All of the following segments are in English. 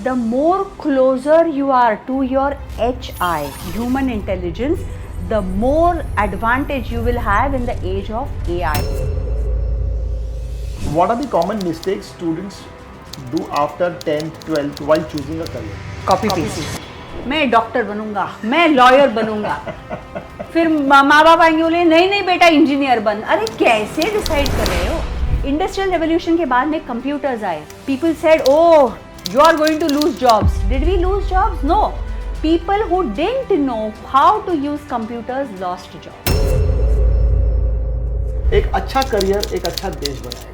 the more closer you are to your HI, human intelligence, the more advantage you will have in the age of AI. What are the common mistakes students do after 10th, 12th while choosing a career? Copy paste. मैं doctor बनूंगा, मैं lawyer बनूंगा, फिर माँ बाप आएंगे बोले नहीं नहीं बेटा इंजीनियर बन. अरे कैसे डिसाइड कर रहे हो? इंडस्ट्रियल रेवोल्यूशन के बाद में कंप्यूटर्स आए. People said oh you are going to lose jobs. Did we lose jobs? No. People who didn't know how to use computers lost jobs. एक अच्छा करियर एक अच्छा देश बनाएगा.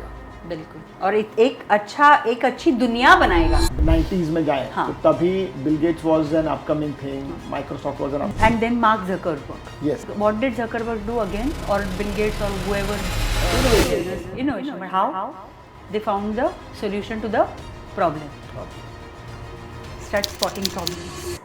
बिल्कुल. और एक अच्छी दुनिया बनाएगा. 90s में जाए हाँ. तो तभी Bill Gates was an upcoming thing, Microsoft was an And then Mark Zuckerberg. Yes. What did Zuckerberg do again? Or Bill Gates or whoever? Innovation. But how? They found the solution to the problem. Start spotting problems.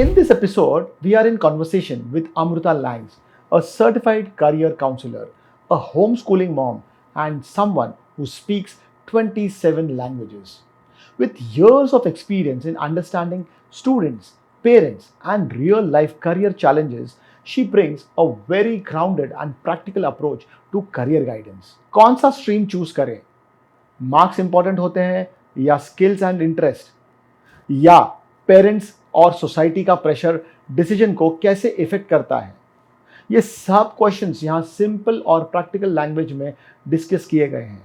In this episode, we are in conversation with Amruta Langs, a certified career counselor, a homeschooling mom, and someone who speaks 27 languages. With years of experience in understanding students, parents, and real life career challenges, she brings a very grounded and practical approach to career guidance. कौन सा stream choose करें? Marks important होते हैं या skills and interest, या parents और society का pressure decision को कैसे इफेक्ट करता है? ये सब क्वेश्चंस यहाँ सिंपल और प्रैक्टिकल लैंग्वेज में डिस्कस किए गए हैं.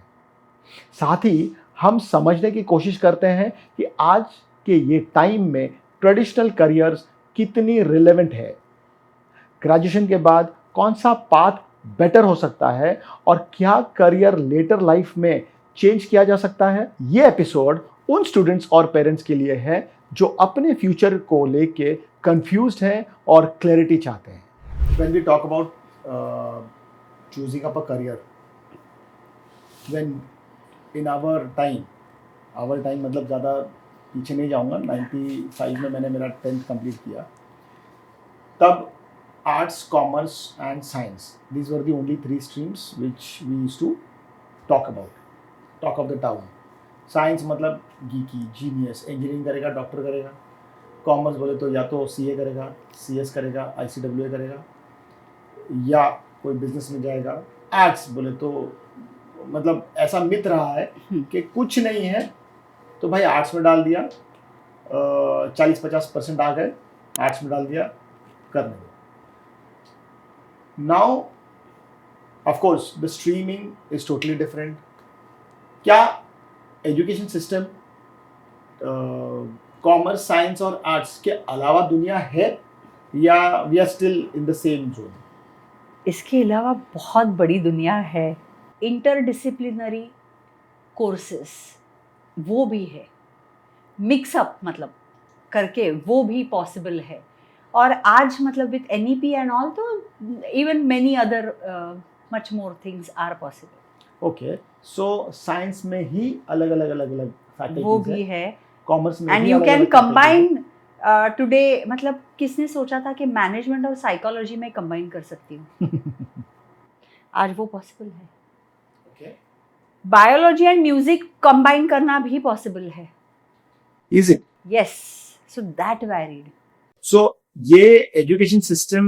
साथ ही हम समझने की कोशिश करते हैं कि आज के ये टाइम में ट्रेडिशनल करियर्स कितनी रिलेवेंट है, ग्रेजुएशन के बाद कौन सा पाथ बेटर हो सकता है, और क्या करियर लेटर लाइफ में चेंज किया जा सकता है. ये एपिसोड उन स्टूडेंट्स और पेरेंट्स के लिए है जो अपने फ्यूचर को लेके कंफ्यूज्ड हैं और क्लैरिटी चाहते हैं. When we talk about choosing up a career, when in our time मतलब ज़्यादा पीछे नहीं जाऊँगा, 95 में मैंने मेरा 10th कंप्लीट किया. तब arts, commerce and science, these were the only 3 streams which we used to talk of the town. Science मतलब गीकी, जीनियस, इंजीनियरिंग करेगा, डॉक्टर करेगा. कॉमर्स बोले तो या तो सीए करेगा, सीएस करेगा, आईसीडब्ल्यूए करेगा, या कोई बिजनेस में जाएगा. आर्ट्स बोले तो मतलब ऐसा मिथ रहा है कि कुछ नहीं है तो भाई आर्ट्स में डाल दिया, 40-50% आ गए, आर्ट्स में डाल दिया, करने दो. Now of course the streaming is totally different. क्या एजुकेशन सिस्टम कॉमर्स, साइंस और आर्ट्स के अलावा दुनिया है, या we are still in the same zone? इसके अलावा बहुत बड़ी दुनिया है. इंटरडिसिप्लिनरी कोर्सेस वो भी है, मिक्सअप मतलब करके वो भी पॉसिबल है. और आज मतलब विथ NEP एंड ऑल तो even many other much more things are possible. Okay, so science में ही अलग अलग फैकल्टीज वो भी है. कॉमर्स में एंड भी यू कैन अलग-अलग कंबाइन टुडे. मतलब किसने सोचा था कि मैनेजमेंट और साइकोलॉजी में कंबाइन कर सकती हूँ? आज वो पॉसिबल है. Okay, biology and music combine करना भी पॉसिबल है. Is it? Yes. So that varied. So ये एजुकेशन सिस्टम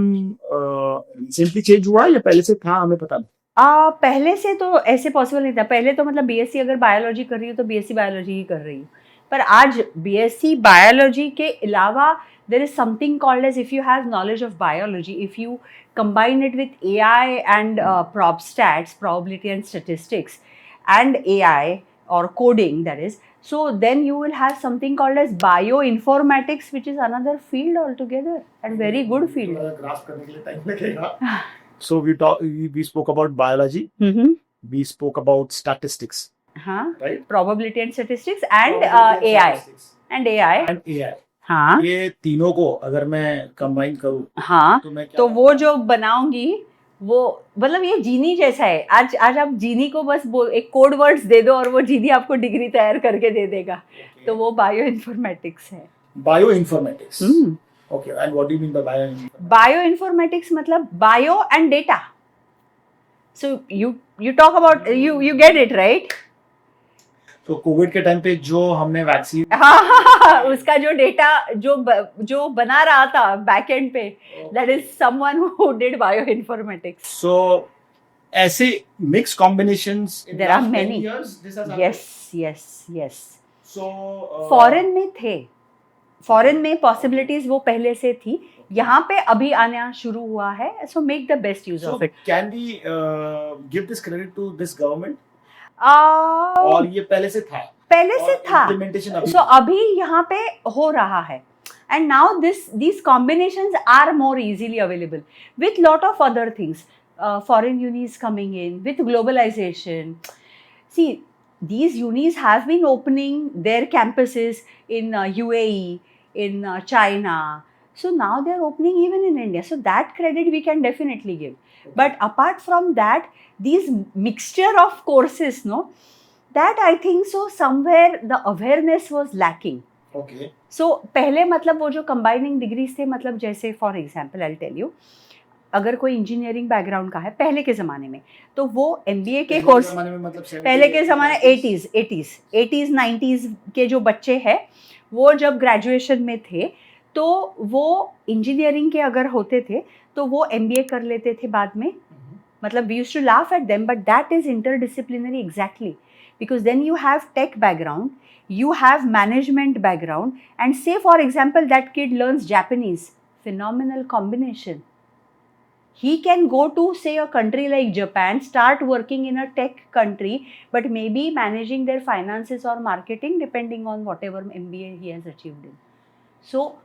रिसेंटली चेंज हुआ या पहले से था, हमें पता नहीं? पहले से तो ऐसे पॉसिबल नहीं था. पहले तो मतलब बीएससी अगर बायोलॉजी कर रही हूँ तो बीएससी बायोलॉजी ही कर रही हूँ. पर आज बीएससी बायोलॉजी के अलावा there is something called as, if you have knowledge of biology, if you combine it with AI and prop stats, probability and statistics, and AI or coding, that is, so then you will have something called as bioinformatics, which is another field altogether, and very good field. Grasp करने के लिए time लगेगा. So we spoke about biology, we spoke about statistics, right? Probability and statistics and AI. And AI. हाँ. ये तीनों को अगर मैं कंबाइन करूँ, हाँ, तो मैं क्या, तो वो जो बनाऊंगी वो मतलब ये जीनी जैसा है. आज आप जीनी को बस एक कोड वर्ड्स दे दो और वो जीनी आपको डिग्री तैयार करके दे देगा. तो वो बायो इन्फॉर्मेटिक्स है. Bio informatics. Okay, and what do you mean by bioinformatics? Bioinformatics मतलब bio and data. So you talk about you get it right? तो कोविड के टाइम पे जो हमने वैक्सीन हाँ, उसका जो डेटा जो बना रहा था बैकएंड पे, that is someone who did bioinformatics. सो ऐसे mix combinations There are many. Yes. So foreign में थे, फॉरेन में पॉसिबिलिटीज वो पहले से थी, यहाँ पे अभी आना शुरू हुआ है. So make the best use of it. Can we give this credit to this government और ये पहले से था इम्प्लीमेंटेशन सो अभी यहाँ पे हो रहा है. And now these combinations are more easily available with lot of other things. Foreign unis coming in with globalization. See, these unis have been opening their campuses in UAE, in China. So now they are opening even in India. So that credit we can definitely give. Okay. But apart from that, these mixture of courses, no, that I think so somewhere the awareness was lacking. Okay. So पहले मतलब वो जो combining degrees थे, मतलब जैसे for example I'll tell you, अगर कोई engineering background का है पहले के ज़माने में, तो वो MBA के कोर्स, पहले के ज़माने 80s 90s के जो बच्चे हैं वो जब ग्रेजुएशन में थे तो वो इंजीनियरिंग के अगर होते थे तो वो MBA कर लेते थे बाद में. मतलब we used to laugh at them, but that is interdisciplinary exactly, because then you have tech background, you have management background, and say for example that kid learns Japanese, phenomenal combination. He can go to say a country like Japan, start working in a tech country, but maybe managing their finances or marketing depending on whatever MBA he has achieved in. So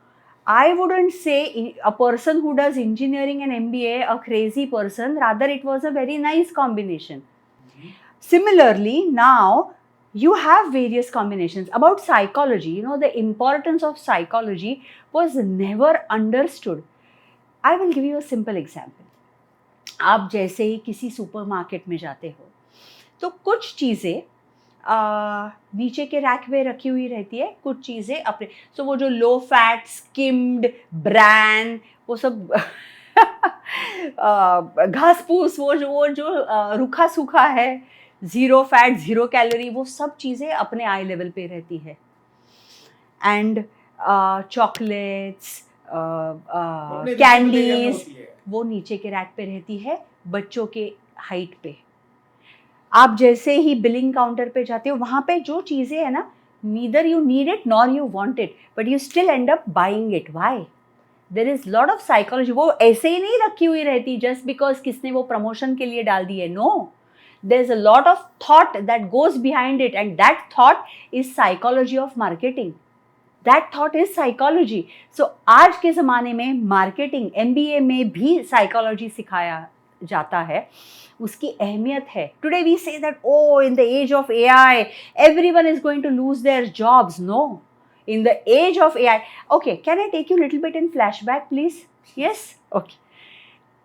I wouldn't say a person who does engineering and MBA a crazy person, rather it was a very nice combination. Similarly, now you have various combinations. About psychology, you know, the importance of psychology was never understood. I will give you a simple example. आप जैसे ही किसी supermarket में जाते हो तो कुछ चीज़ें नीचे के रैक में रखी हुई रहती है, कुछ चीज़ें अपने, सो वो जो लो फैट स्किम्ड ब्रांड वो सब घास फूस वो जो रूखा सूखा है, ज़ीरो फैट ज़ीरो कैलोरी, वो सब चीज़ें अपने आई लेवल पे रहती है. एंड चॉकलेट्स कैंडीज वो नीचे के रैक पे रहती है, बच्चों के हाइट पे. आप जैसे ही बिलिंग काउंटर पे जाते हो वहाँ पे जो चीज़ें है ना, neither you need it nor you want it, but you still end up buying it. Why? There is lot of psychology. वो ऐसे ही नहीं रखी हुई रहती जस्ट बिकॉज किसने वो प्रमोशन के लिए डाल दी है. No, there is a lot of thought that goes behind it, and that thought is psychology of marketing. That thought is psychology. So आज के ज़माने में मार्केटिंग MBA में भी साइकोलॉजी सिखाया जाता है, उसकी अहमियत है. Today we say that oh in the age of AI everyone is going to lose their jobs. No, in the age of AI, okay, can I take you a little bit in flashback please? Yes, okay.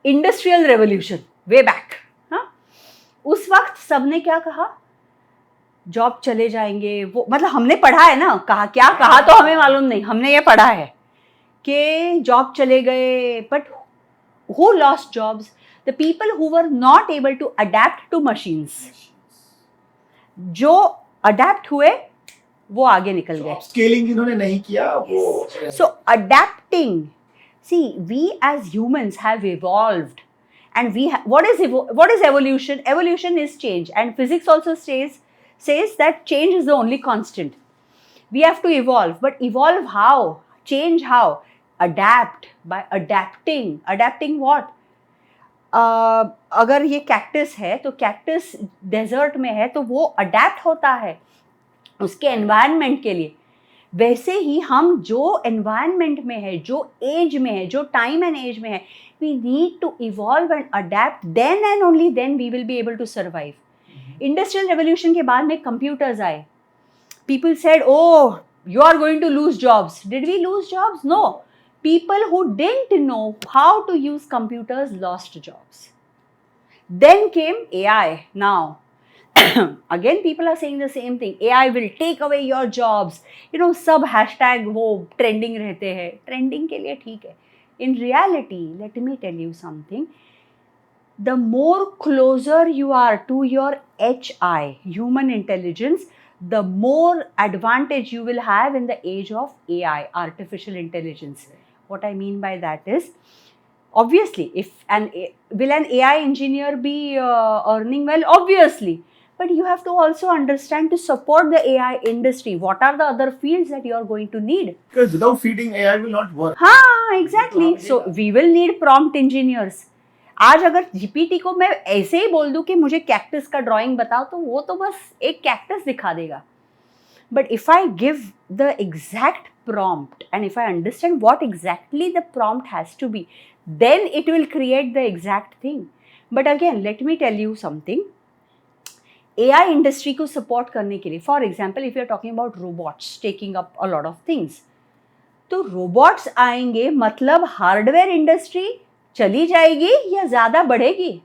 Industrial revolution way back, हाँ, उस वक्त सबने क्या कहा, job चले जाएंगे. वो मतलब हमने पढ़ा है ना, कहा तो हमें मालूम नहीं, हमने ये पढ़ा है कि जॉब चले गए. But who lost jobs? The people who were not able to adapt to machines. जो अडेप्ट हुए वो आगे निकल गए. स्केलिंग जिन्होंने नहीं किया वो. So adapting, see we as humans have evolved, and what is evolution? Evolution is change, and physics also says that change is the only constant. We have to evolve, but evolve how? Change how? Adapt, by adapting. Adapting what? अगर ये cactus है तो cactus desert में है तो वो adapt होता है उसके एनवायरनमेंट के लिए. वैसे ही हम जो एनवायरनमेंट में है, जो एज में है, जो टाइम एंड एज में है, we need to evolve and adapt. Then and only then we will be able to survive. Industrial revolution के बाद में कंप्यूटर्स आए. People said oh you are going to lose jobs. Did we lose jobs? No. People who didn't know how to use computers lost jobs. Then came AI. Now again people are saying the same thing, AI will take away your jobs, सब hashtag वो trending रहते हैं, trending के लिए ठीक है. In reality, let me tell you something, the more closer you are to your HI, human intelligence, the more advantage you will have in the age of AI, artificial intelligence. What I mean by that is, obviously, will an AI engineer be earning well? Obviously. But you have to also understand to support the AI industry. What are the other fields that you are going to need? Because without feeding, AI will not work. हाँ, exactly. So we will need prompt engineers. आज अगर GPT को मैं ऐसे ही बोल दूं कि मुझे कैक्टस का ड्राइंग बताओ, तो वो तो बस एक कैक्टस दिखा देगा. But if I give the exact prompt and if I understand what exactly the prompt has to be, then it will create the exact thing. But again, let me tell you something. AI industry को support करने के लिए, for example, if you are talking about robots taking up a lot of things, तो robots आएंगे मतलब hardware industry चली जाएगी या ज़्यादा बढ़ेगी?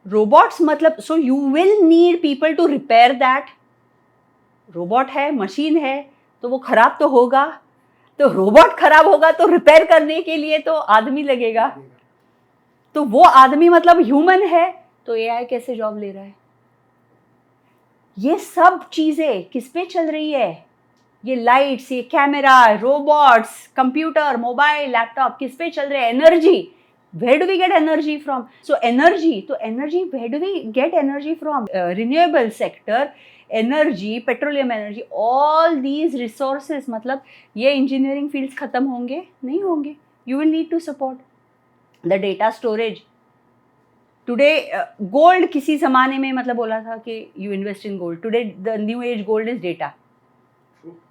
रोबोट्स मतलब, so you will need people to repair that. Robot है, मशीन है, तो वो खराब तो होगा, तो रोबोट खराब होगा तो रिपेयर करने के लिए तो आदमी लगेगा, तो वो आदमी मतलब ह्यूमन है, तो एआई कैसे जॉब ले रहा है? ये सब चीज़ें किस पे चल रही है? ये लाइट्स, ये camera, robots, computer, mobile, laptop किस पे चल रहे हैं? Energy. Where do we get energy from? So energy, where do we get energy from? Renewable sector, energy, petroleum energy, all these resources, मतलब ये engineering fields खत्म होंगे? नहीं होंगे. You will need to support the data storage. Today, gold किसी ज़माने में मतलब बोला था कि you invest in gold. Today, the new age gold is data.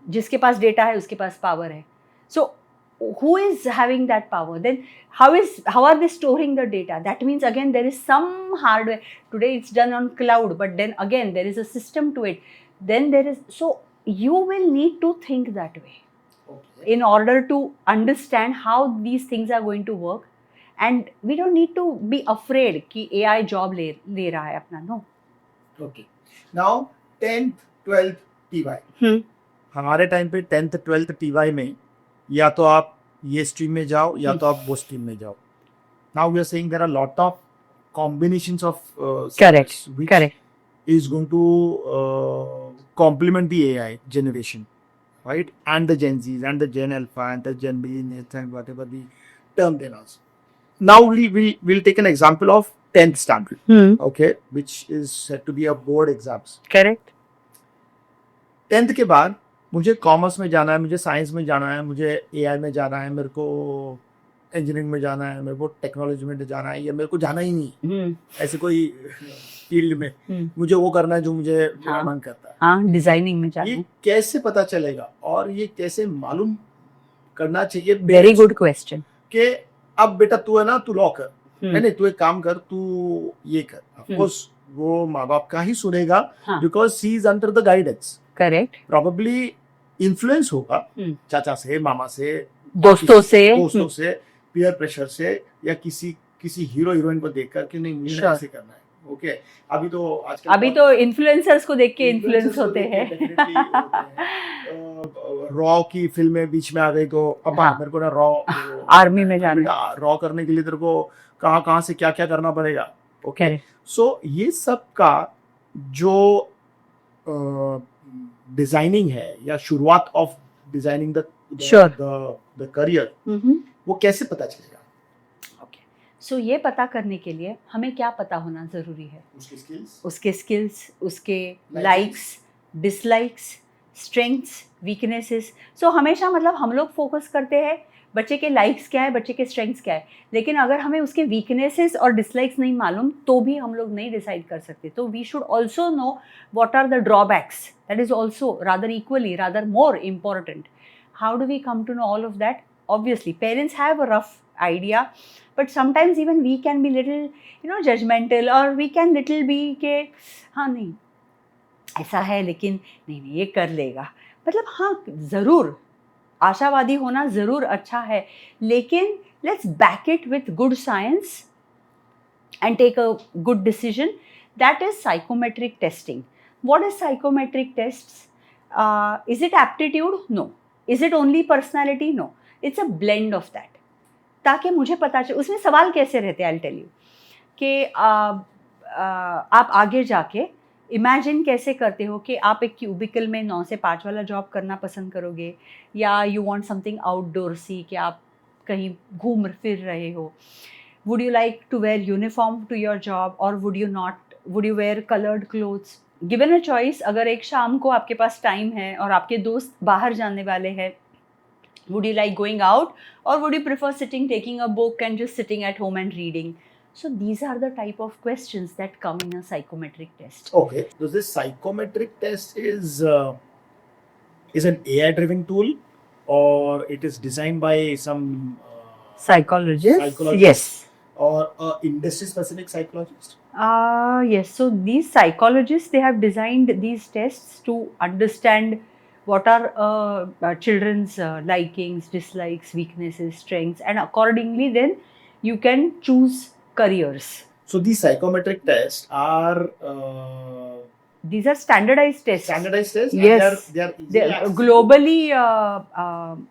जिसके पास डेटा है उसके पास पावर है. So who is having that power? Then how are they storing the data? That means again there is some hardware. Today it's done on cloud, but then again there is a system to it. Then there is, so you will need to think that way. Okay. In order to understand how these things are going to work, and we don't need to be afraid कि AI job ले रहा है अपना. No. Okay. Now 10th, 12th TY. हमारे time पे 10th 12th TY में या तो आप ये स्ट्रीम में जाओ या तो आप वो स्ट्रीम में जाओ. Now we are saying there are lot of combinations of Correct. which Correct. is going to complement the AI generation, right? And the Gen Zs and the Gen Alpha and the Gen B and whatever the term they are. Now we'll take an example of 10th standard, okay, which is said to be a board exams. Correct. 10th के बाद मुझे commerce में जाना है, मुझे science में जाना है, मुझे एआई में जाना है, मेरे को इंजीनियरिंग में जाना है, मेरे को टेक्नोलॉजी में जाना है, या मेरे को जाना ही नहीं ऐसे कोई फील्ड में मुझे वो करना है जो मुझे मन करता है. हाँ, डिजाइनिंग में जाना. ये कैसे पता चलेगा और ये कैसे मालूम करना चाहिए? Very good question. कि अब बेटा तू है ना, तू लॉ कर, नहीं तू एक काम कर, तू ये कर. ऑफकोर्स वो माँ बाप का ही सुनेगा, because she is under the guidance. Correct. Probably influence होगा चाचा से, मामा से, दोस्तों से, पीयर प्रेशर से, या किसी हीरो हीरोइन को देखकर कि नहीं मुझे ऐसे करना है. ओके. अभी तो इन्फ्लुएंसर्स को देख के इन्फ्लुएंस होते हैं. रॉ की फिल्में बीच में आ गई तो अब मेरे को ना रॉ आर्मी में जाना, रॉ करने के लिए तेरे को कहाँ से क्या करना पड़ेगा. ओके. सो ये सब का जो डिजाइनिंग है या शुरुआत ऑफ डिजाइनिंग द करियर, वो कैसे पता चलेगा? ओके. सो ये पता करने के लिए हमें क्या पता होना जरूरी है? उसके स्किल्स, उसके लाइक्स, डिसलाइक्स, स्ट्रेंथ्स, वीकनेसेस. सो हमेशा मतलब हम लोग फोकस करते हैं बच्चे के लाइक्स क्या है, बच्चे के स्ट्रेंथ्स क्या है, लेकिन अगर हमें उसके वीकनेसेस और डिसलाइक्स नहीं मालूम तो भी हम लोग नहीं डिसाइड कर सकते. तो we should also know what are the drawbacks. That is also rather more important. How do we come to know all of that? Obviously, parents have a rough idea, but sometimes even we can be little, judgmental, or we can little be के हाँ नहीं ऐसा है लेकिन नहीं ये कर लेगा. मतलब हाँ, ज़रूर आशावादी होना ज़रूर अच्छा है, लेकिन let's back it with good science and take a good decision That is psychometric testing. What is psychometric tests? Is it aptitude? No. Is it only personality? No. It's a blend of that. ताकि मुझे पता चले उसमें सवाल कैसे रहते हैं, I'll tell you, कि आप आगे जाके इमेजिन कैसे करते हो कि आप एक क्यूबिकल में 9 से 5 वाला जॉब करना पसंद करोगे, या यू वांट समथिंग आउटडोर्सी कि आप कहीं घूम फिर रहे हो. Would you like to wear uniform to your job or would you not? Would you wear colored clothes? Given a choice, अगर एक शाम को आपके पास टाइम है और आपके दोस्त बाहर जाने वाले हैं, would you like going out or would you prefer sitting, taking a book and just sitting at home and reading? So these are the type of questions that come in a psychometric test. Okay. So this psychometric test is an AI-driven tool, or it is designed by some Psychologist? Psychologist. Yes. or industry-specific psychologist? Yes. So these psychologists, they have designed these tests to understand what are children's likings, dislikes, weaknesses, strengths, and accordingly then you can choose careers. So these psychometric tests are These are standardized tests. standardized tests. Yes. And they are They easily are accessible. globally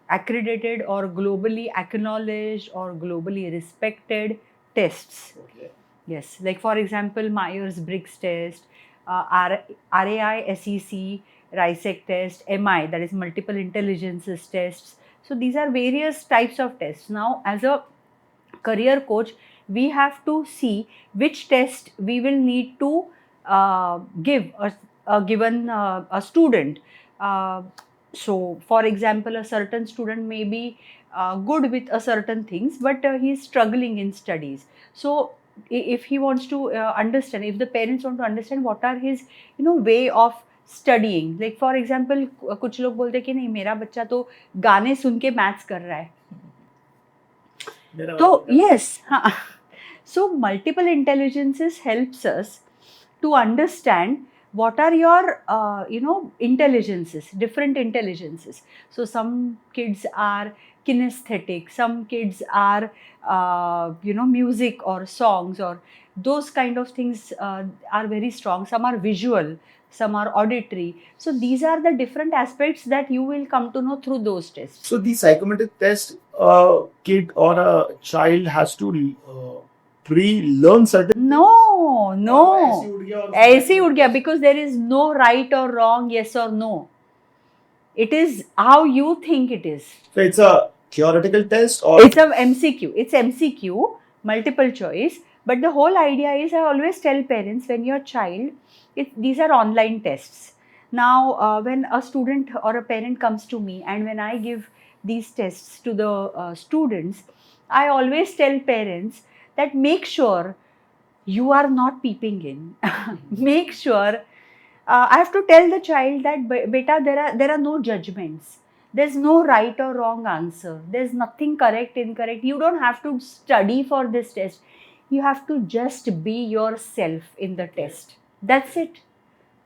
accredited or globally acknowledged or globally respected tests. Okay. Yes, like for example, Myers-Briggs test, RAI, SEC, RISEC test, MI, that is multiple intelligences tests. So these are various types of tests. Now, as a career coach, we have to see which test we will need to give a given a student. So, for example, a certain student may be good with a certain things, but he is struggling in studies. So, if he wants to understand, if the parents want to understand what are his way of studying, like for example, कुछ लोग बोलते हैं कि नहीं मेरा बच्चा तो गाने सुन के मैथ्स कर रहा है. So yes, so multiple intelligences helps us to understand what are your intelligences, different intelligences. So some kids are kinesthetic, some kids are music or songs or those kind of things are very strong. Some are visual, some are auditory. So these are the different aspects that you will come to know through those tests. So the psychometric test, a kid or a child has to pre-learn certain. No. ऐसे ही उड़ गया, Because because there is no right or wrong, yes or no. It is how you think it is. so it's a theoretical test, or It's a MCQ. It's MCQ, multiple choice. But the whole idea is, I always tell parents, when your child, these are online tests. Now, when a student or a parent comes to me and when I give these tests to the students, I always tell parents that make sure you are not peeping in. Make sure, I have to tell the child that, beta, there are no judgments. There's no right or wrong answer. There's nothing correct, incorrect. You don't have to study for this test. You have to just be yourself in the test. That's it.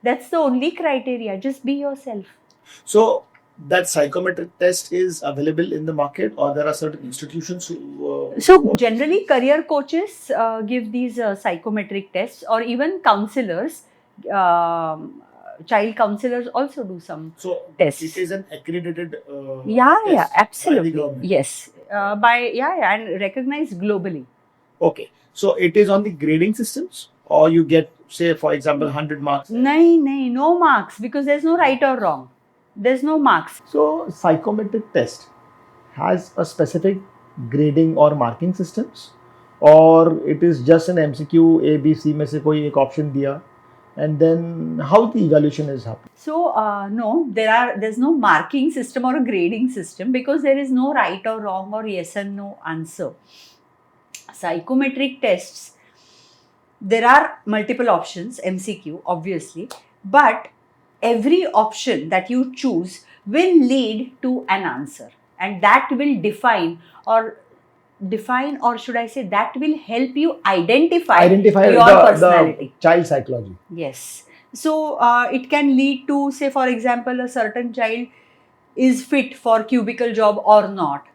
That's the only criteria. Just be yourself. so that psychometric test is available in the market, or there are certain institutions who. So generally, career coaches give these psychometric tests, or even counselors, child counselors also do some So tests. it is an accredited. Yeah, test by the absolutely. government. Yes, and recognized globally. Okay, so it is on the grading systems, or you get, say, for example, 100 marks. No marks, because there's no right or wrong. There's no marks. So, psychometric test has a specific grading or marking systems, or it is just an MCQ A, B, C में से कोई एक option दिया, and then how the evaluation is happening. So no, there's no marking system or a grading system, because there is no right or wrong or yes and no answer. Psychometric tests, there are multiple options, MCQ obviously, but every option that you choose will lead to an answer, and that will define or should I say that will help you identify your the personality. child psychology. Yes. So it can lead to, say for example, a certain child is fit for cubicle job or not.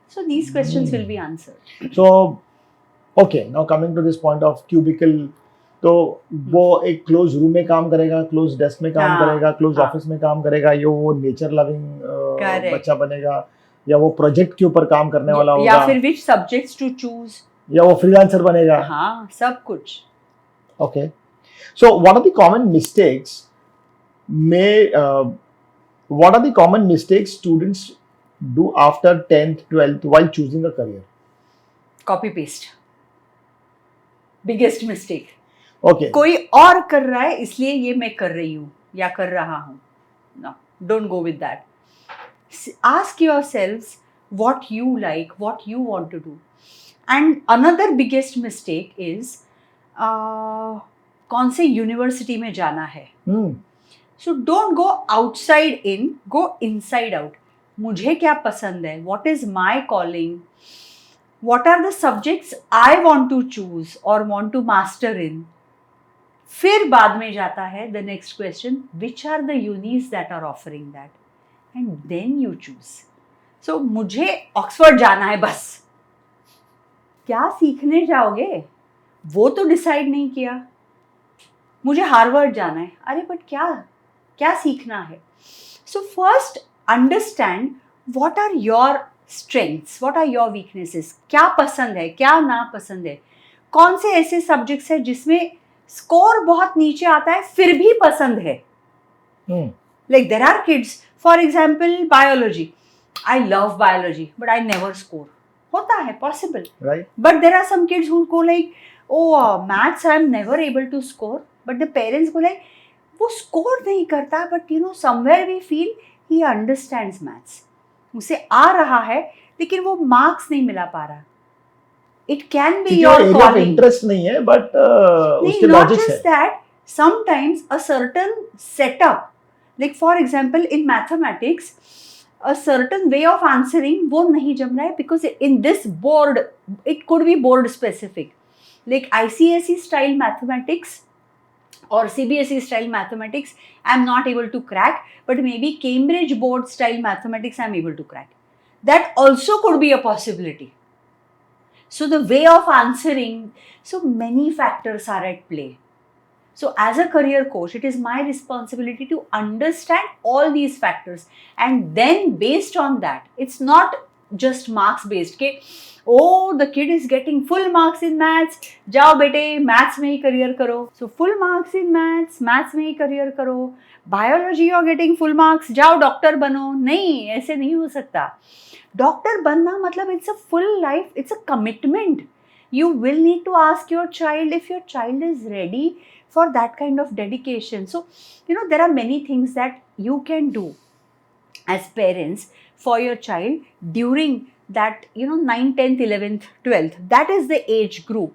So these questions will be answered. So, okay, now coming to this point of cubicle तो वो एक close room में काम करेगा, close desk में काम हाँ, करेगा, क्लोज हाँ। ऑफिस में काम करेगा, या वो नेचर लविंग Correct. बच्चा बनेगा, या वो प्रोजेक्ट के ऊपर काम करने वाला या होगा, फिर which subjects to choose. या वो फ्रीलांसर बनेगा. हाँ, सब कुछ. Okay. So what are the common mistakes what are the common mistakes students do after 10th, 12th while choosing a career? Copy paste. Biggest mistake. Okay. कोई और कर रहा है इसलिए ये मैं कर रही हूँ या कर रहा हूँ. No, don't go with that. Ask yourselves what you like, what you want to do. And another biggest mistake is कौन से यूनिवर्सिटी में जाना है. So don't go outside in, go inside out. मुझे क्या पसंद है? What is my calling? What are the subjects I want to choose or want to master in? फिर बाद में जाता है the next question, which are the unis that are offering that? And then you choose. So मुझे Oxford जाना है बस. क्या सीखने जाओगे? वो तो डिसाइड नहीं किया. मुझे हार्वर्ड जाना है. अरे बट क्या सीखना है? So first understand what are your strengths, what are your weaknesses. क्या पसंद है, क्या ना पसंद है. कौन से ऐसे सब्जेक्ट्स हैं जिसमें स्कोर बहुत नीचे आता है फिर भी पसंद है. Like there are kids, for example, biology. I love biology, but I never score. होता है, possible. Right. But there are some kids who go like, oh, maths I am never able to score. But the parents go like, वो score नहीं करता, but you know somewhere we feel he understands maths. उसे आ रहा है, लेकिन वो marks नहीं मिला पा रहा. It can be your area of calling. interest नहीं है, but उसके नहीं, not logics है. just that. Sometimes a certain setup, like for example in mathematics, a certain way of answering वो नहीं जम रहा है because in this board it could be board specific. Like ICSE style mathematics or CBSE style mathematics I'm not able to crack, but maybe Cambridge board style mathematics I'm able to crack. That also could be a possibility. So the way of answering, so many factors are at play. So as a career coach, it is my responsibility to understand all these factors, and then based on that, it's not just marks based. Okay, oh, the kid is getting full marks in maths, जाओ बेटे maths में ही career करो. So full marks in maths में ही career करो. Biology you are getting full marks, जाओ doctor बनो. नहीं, ऐसे नहीं हो सकता. Doctor बनना मतलब it's a full life, it's a commitment. You will need to ask your child if your child is ready for that kind of dedication. So, you know, there are many things that you can do as parents for your child during that, you know, 9th, 10th, 11th, 12th. That is the age group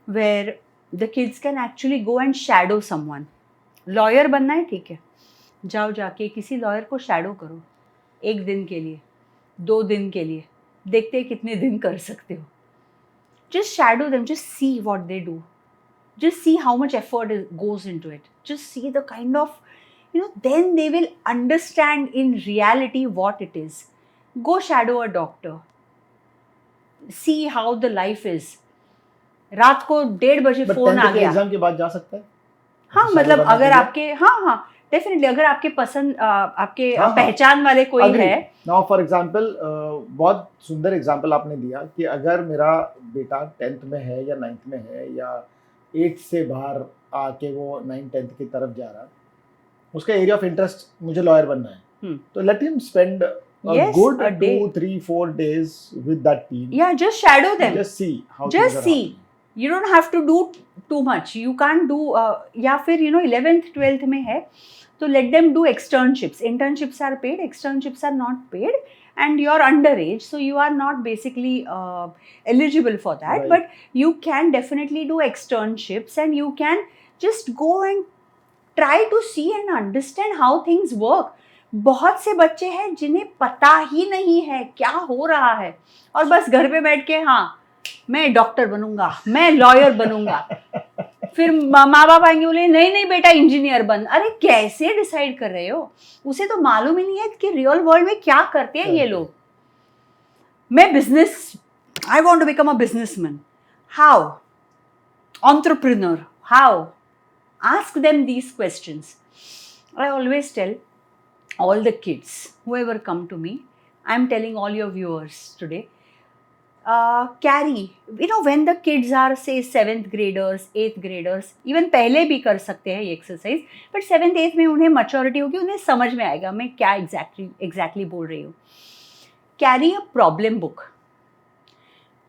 where the kids can actually go and shadow someone. Lawyer बनना है, ठीक है, जाओ जाके किसी lawyer को shadow करो 1 दिन के लिए, 2 दिन के लिए, देखते हैं कितने दिन कर सकते हो. Just shadow them, just see what they do. Just see how much effort goes into it. Just see the kind of, you know, then they will understand in reality what it is. Go shadow a doctor. See how the life is. रात को 1:30 बजे phone आ गया. Exam के बाद जा सकता है. हाँ, मतलब अगर आपके हाँ डेफिनेटली अगर आपके पसंद आपके पहचान वाले कोई है. नाउ फॉर एग्जांपल बहुत सुंदर एग्जांपल आपने दिया कि अगर मेरा बेटा 10th में है या 9th में है या 8 से बाहर आके वो 9th 10th की तरफ जा रहा, उसका एरिया ऑफ इंटरेस्ट मुझे लॉयर बनना है, तो let him spend a good 2, 3, 4 days with that team. Yeah, just shadow them. Just see how. Just see. You don't have to do too much. You can't do या फिर you know 11th 12th में है तो let them do externships. Internships are paid, externships are not paid, and you are underage, so you are not basically eligible for that. Right. But you can definitely do externships, and you can just go and try to see and understand how things work. बहुत से बच्चे हैं जिन्हें पता ही नहीं है क्या हो रहा है और बस घर पे बैठ के हाँ मैं डॉक्टर बनूंगा, मैं लॉयर बनूंगा. फिर माँ बाप आएंगे बोले नहीं बेटा इंजीनियर बन. अरे कैसे डिसाइड कर रहे हो? उसे तो मालूम ही नहीं है कि रियल वर्ल्ड में क्या करते हैं ये लोग. मैं business, I want to become a businessman. How? Entrepreneur. How? Ask them these questions. I always tell all the kids, whoever come to me, I'm telling all your viewers today, carry, when the kids are say 7th graders, 8th graders, even पहले भी कर सकते हैं ये exercise, but 7th 8th में उन्हें maturity होगी, उन्हें समझ में आएगा मैं क्या एग्जैक्टली बोल रही हूँ. Carry a problem book.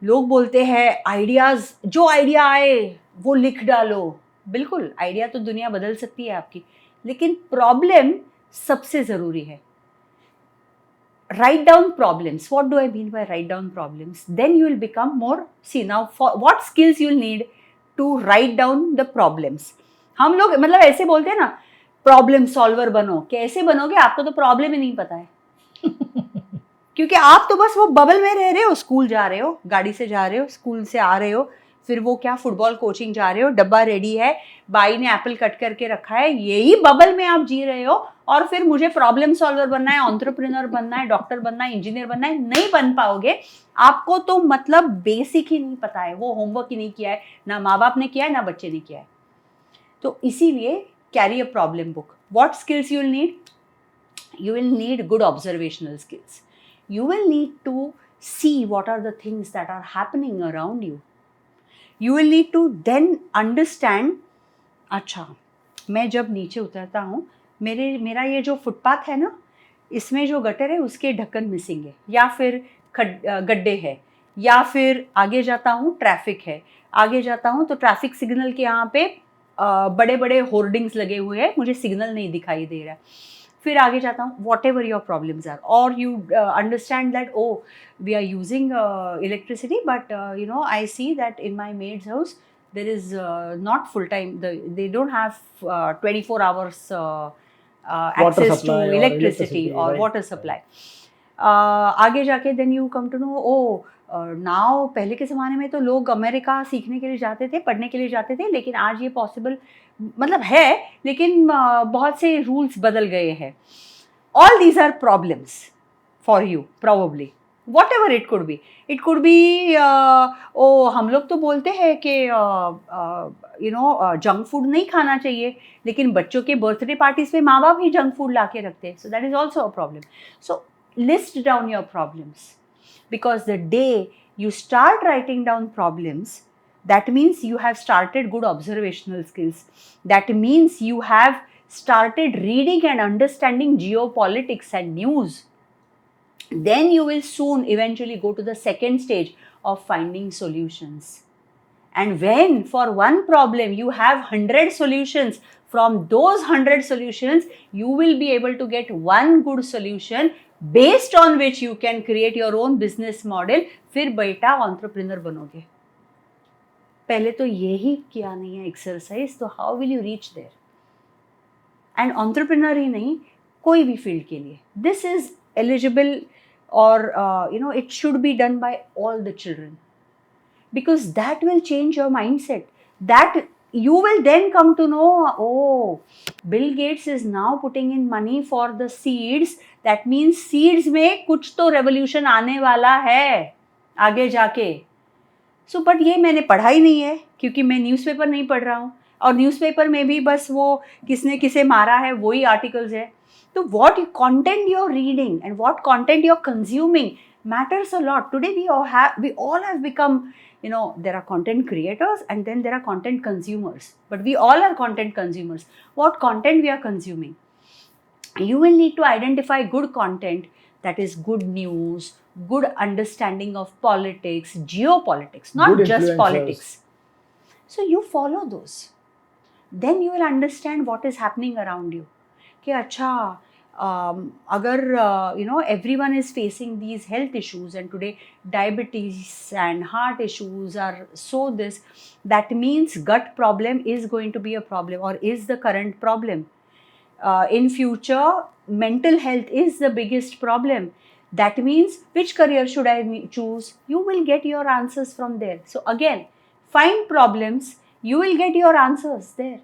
लोग बोलते हैं आइडियाज, जो आइडिया आए वो लिख डालो. बिल्कुल, आइडिया तो दुनिया बदल सकती है आपकी, लेकिन प्रॉब्लम सबसे ज़रूरी है. Write down problems. What do I mean by write down problems? Then you will become more, see now for what skills you will need to write down the problems. हम लोग मतलब ऐसे बोलते हैं ना, प्रॉब्लम सॉल्वर बनो. कैसे बनोगे? आपको तो प्रॉब्लम ही नहीं पता है. क्योंकि आप तो बस वो बबल में रह रहे हो. स्कूल जा रहे हो, गाड़ी से जा रहे हो, स्कूल से आ रहे हो, फिर वो क्या फुटबॉल कोचिंग जा रहे हो, डब्बा रेडी है, बाई ने एप्पल कट करके रखा है, यही बबल में आप जी रहे हो. और फिर मुझे प्रॉब्लम सॉल्वर बनना है, एंटरप्रेन्योर बनना है, डॉक्टर बनना है, इंजीनियर बनना है. नहीं बन पाओगे. आपको तो मतलब बेसिक ही नहीं पता है, वो होमवर्क ही नहीं किया है, ना माँ बाप ने किया है, ना बच्चे ने किया है. तो इसीलिए carry a problem book. What skills you will need? You will need good observational skills. You will need to see what are the things that are happening around you. You will need to then understand, अच्छा मैं जब नीचे उतरता हूँ, मेरा ये जो footpath है ना, इसमें जो गटर है उसके ढक्कन मिसिंग है, या फिर गड्ढे है, या फिर आगे जाता हूँ ट्रैफिक है, आगे जाता हूँ तो ट्रैफिक सिग्नल के यहाँ पे बड़े बड़े होर्डिंग्स लगे हुए हैं, मुझे सिग्नल नहीं दिखाई दे रहा है. फिर आगे जाता हूँ, whatever your problems are, और you understand that oh we are using electricity, but I see that in my maid's house there is not full time, they don't have 24 hours access to electricity or right, water supply. आगे जाके then you come to know, now पहले के ज़माने में तो लोग America सीखने के लिए जाते थे, पढ़ने के लिए जाते थे, लेकिन आज ये पॉसिबल मतलब है, लेकिन बहुत से रूल्स बदल गए हैं. All these are problems for you probably. Whatever it could be. It could be, हम लोग तो बोलते हैं कि जंक फूड नहीं खाना चाहिए, लेकिन बच्चों के बर्थडे पार्टीज में माँ बाप ही जंक फूड ला के रखते हैं. So that is also a problem. So list down your problems, because the day you start writing down problems, that means you have started good observational skills. That means you have started reading and understanding geopolitics and news. Then you will soon eventually go to the second stage of finding solutions. And when for one problem you have 100 solutions, from those 100 solutions you will be able to get one good solution based on which you can create your own business model. फिर बेटा entrepreneur बनोगे. पहले तो यही किया नहीं है exercise, तो how will you reach there? And entrepreneur ही नहीं, कोई भी फील्ड के लिए this is eligible, or it should be done by all the children, because that will change your mindset. That you will then come to know, oh, Bill Gates is now putting in money for the seeds. That means seeds में कुछ तो revolution आने वाला है आगे जाके. So but ये मैंने पढ़ा ही नहीं है, क्योंकि मैं न्यूज़पेपर नहीं पढ़ रहा हूँ, और न्यूज़पेपर में भी बस वो किसने किसे मारा है वही आर्टिकल्स है. तो what content you're reading and what content you're consuming matters a lot. Today we all have become, there are content creators and then there are content consumers, but we all are content consumers. What content we are consuming? You will need to identify good content, that is good news, good understanding of politics, geopolitics, not Good just influencers. politics. So you follow those. Then you will understand what is happening around you. कि अच्छा, अगर everyone is facing these health issues, and today diabetes and heart issues are so this, that means gut problem is going to be a problem, or is the current problem. In future, mental health is the biggest problem. That means which career should I choose? You will get your answers from there. So again, find problems, you will get your answers there.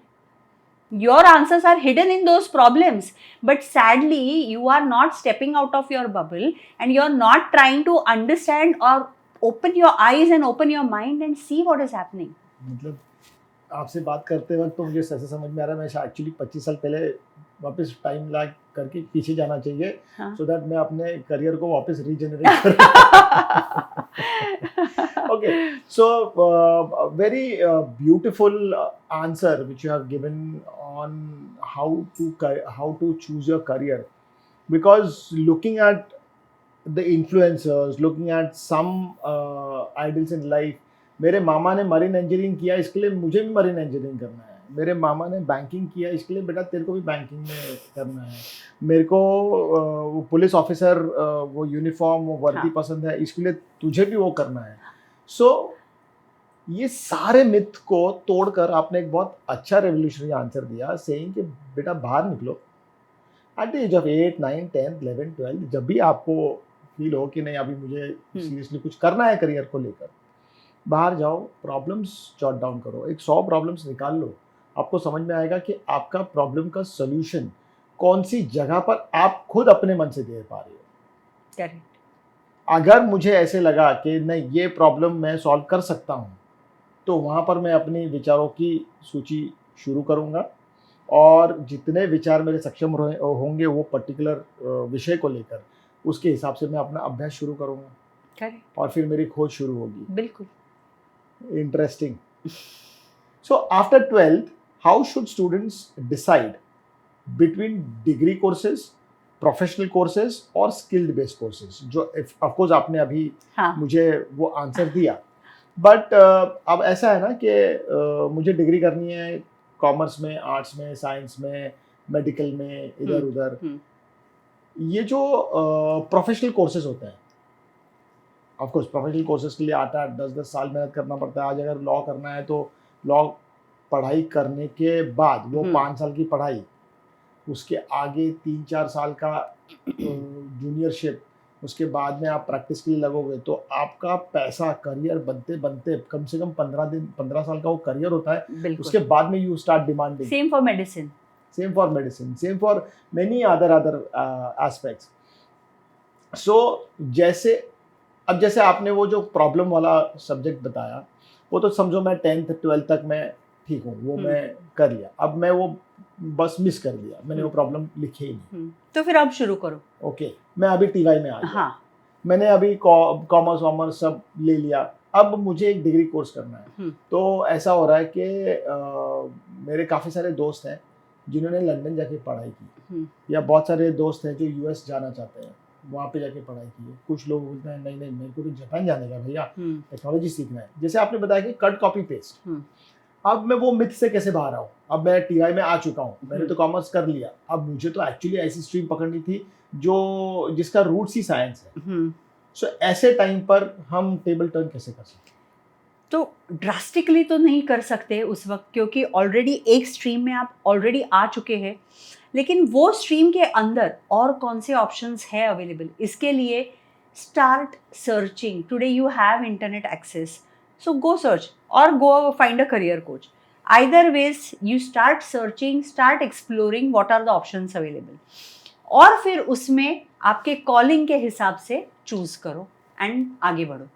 Your answers are hidden in those problems, but sadly you are not stepping out of your bubble, and you are not trying to understand or open your eyes and open your mind and see what is happening. मतलब आपसे बात करते वक्त तो मुझे ऐसा समझ में आ रहा है मैं एक्चुअली 25 साल पहले वापस टाइम ला करके पीछे जाना चाहिए हाँ। सो दैट मैं अपने करियर को वापस रीजनरेट कर Okay, so very beautiful answer which you have given on how to choose your career, because looking at the influencers, looking at some idols in life, मेरे मामा ने मरीन इंजीनियरिंग किया इसके लिए मुझे भी मरीन इंजीनियरिंग करना है, मेरे मामा ने बैंकिंग किया इसके लिए बेटा तेरे को भी बैंकिंग में करना है, मेरे को वो पुलिस ऑफिसर वो यूनिफॉर्म वो वर्दी हाँ। पसंद है इसके लिए तुझे भी वो करना है. सो ये सारे मिथ को तोड़कर आपने एक बहुत अच्छा रेवोल्यूशनरी आंसर दिया, सेइंग कि बेटा बाहर निकलो एट द एज ऑफ 8, 9, 10, 11, 12, जब भी आपको फील हो कि नहीं अभी मुझे सीरियसली कुछ करना है करियर को लेकर, बाहर जाओ, प्रॉब्लम्स जॉट डाउन करो, एक 100 प्रॉब्लम्स निकाल लो, आपको समझ में आएगा कि आपका प्रॉब्लम का सोल्यूशन कौन सी जगह पर आप खुद अपने मन से दे पा रहे हो. करेक्ट. अगर मुझे ऐसे लगा कि नहीं ये प्रॉब्लम मैं सॉल्व कर सकता हूँ, तो वहाँ पर मैं अपनी विचारों की सूची शुरू करूँगा और जितने विचार मेरे सक्षम होंगे वो पर्टिकुलर विषय को लेकर, उसके हिसाब से मैं अपना अभ्यास शुरू करूँगा. करेक्ट. और फिर मेरी खोज शुरू होगी. बिल्कुल. Interesting. So after 12th, how should students decide between degree courses, professional courses और स्किल्ड बेस्ड कोर्सेज, जो ऑफ कोर्स आपने अभी हाँ. मुझे वो आंसर दिया, बट अब ऐसा है ना कि मुझे डिग्री करनी है कॉमर्स में, आर्ट्स में, साइंस में, मेडिकल में, इधर उधर, ये जो प्रोफेशनल कोर्सेज होते हैं, ऑफ कोर्स प्रोफेशनल कोर्सेज के लिए 8-8, 10-10 साल मेहनत करना पड़ता है. आज अगर लॉ करना है तो लॉ पढ़ाई करने के बाद वो 5 साल की पढ़ाई, उसके आगे 3-4 साल का जूनियरशिप, उसके बाद में आप प्रैक्टिस के लिए लगोगे तो आपका पैसा करियर बनते बनते कम से कम 15 साल का वो करियर होता है. बिल्कुल. उसके बाद में you start demanding. Same for medicine, same for many other aspects. So जैसे आपने वो जो प्रॉब्लम वाला सब्जेक्ट बताया, वो तो समझो मैं 10th 12th तक मैं ठीक हूँ, वो मैं कर लिया. अब मैं वो बस मिस कर दिया, मैंने वो प्रॉब्लम लिखी ही नहीं. तो फिर अब शुरू करो. ओके, मैं अभी टीवाई में आ गया. हाँ. मैंने अभी कॉमर्स वॉमर्स सब ले लिया, अब मुझे एक डिग्री कोर्स करना है. तो ऐसा हो रहा है कि मेरे काफ़ी सारे दोस्त हैं जिन्होंने लंदन जाके पढ़ाई की, या बहुत सारे दोस्त हैं जो यूएस जाना चाहते हैं, वहाँ पे जाके पढ़ाई की है. कुछ लोग बोलते हैं नहीं मेरे को तो जापान जाने का भैया, टेक्नोलॉजी सीखना है. जैसे आपने बताया कि कट कॉपी पेस्ट, अब मैं वो मिथ से कैसे बाहर आऊँ? अब मैं टीवाई में आ चुका हूँ, मैंने तो कॉमर्स कर लिया, अब मुझे तो एक्चुअली ऐसी स्ट्रीम पकड़नी थी जिसका रूट्स ही साइंस है. सो ऐसे टाइम पर हम टेबल टर्न कैसे कर सकते? तो ड्रास्टिकली तो नहीं कर सकते उस वक्त, क्योंकि ऑलरेडी एक स्ट्रीम में आप ऑलरेडी आ चुके हैं, लेकिन वो स्ट्रीम के अंदर और कौन से ऑप्शंस है अवेलेबल, इसके लिए start searching. Today you have internet access, so go search or go find a career coach. Either ways you start searching, start exploring what are the options available, और फिर उसमें आपके कॉलिंग के हिसाब से चूज करो एंड आगे बढ़ो.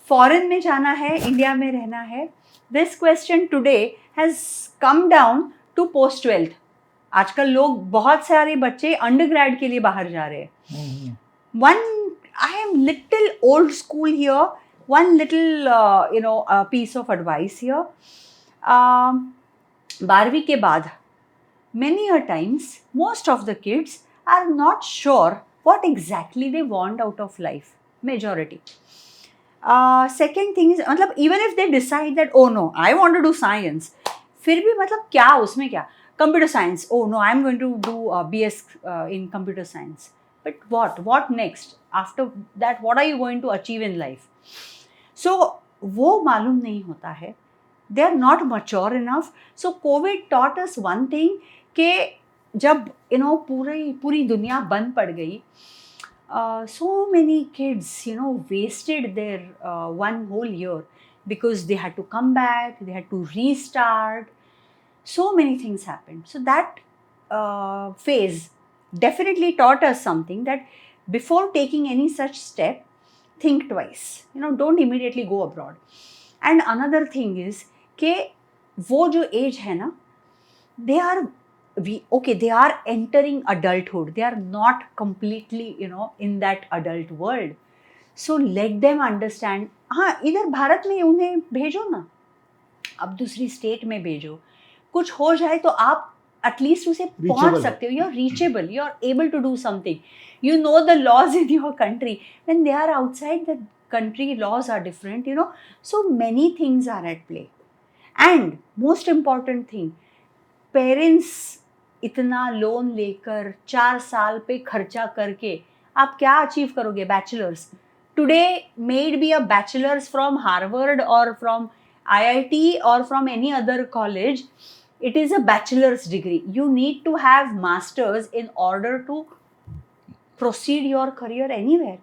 फॉरेन में जाना है, इंडिया में रहना है, this question today has come down to post 12th. आजकल लोग, बहुत सारे बच्चे अंडरग्रेड के लिए बाहर जा रहे हैं. I am little old school here. One little, piece of advice here. 12वीं के बाद, many a times, most of the kids are not sure what exactly they want out of life. Majority. Second thing is, मतलब even if they decide that, oh no, I want to do science, फिर भी मतलब क्या उसमें क्या? Computer science. Oh no, I'm going to do BS in computer science. But what next? After that, what are you going to achieve in life? सो वो मालूम नहीं होता है. They are not mature enough. So COVID taught us one thing कि जब पूरी दुनिया बंद पड़ गई, so many kids wasted their 1 whole year because they had to come back, they had to restart. So many things happened. So that phase definitely taught us something, that before taking any such step, think twice. Don't immediately go abroad. And another thing is कि वो जो as है ना, they are they are entering adulthood, they are not completely in that adult world. So let them understand. हाँ, इधर भारत में उन्हें भेजो ना, अब दूसरी स्टेट में भेजो, कुछ हो जाए तो आप एटलीस्ट उसे पहुंच सकते हो, you are reachable, you are able to do something, you know the laws in your country. When they are outside the country, laws are different, so many things are at play. And most important thing, parents इतना loan लेकर 4 साल पे खर्चा करके आप क्या achieve करोगे? Bachelors today made be a bachelors from Harvard और फ्रॉम IIT और from any other college, it is a bachelor's degree. You need to have masters in order to proceed your career anywhere.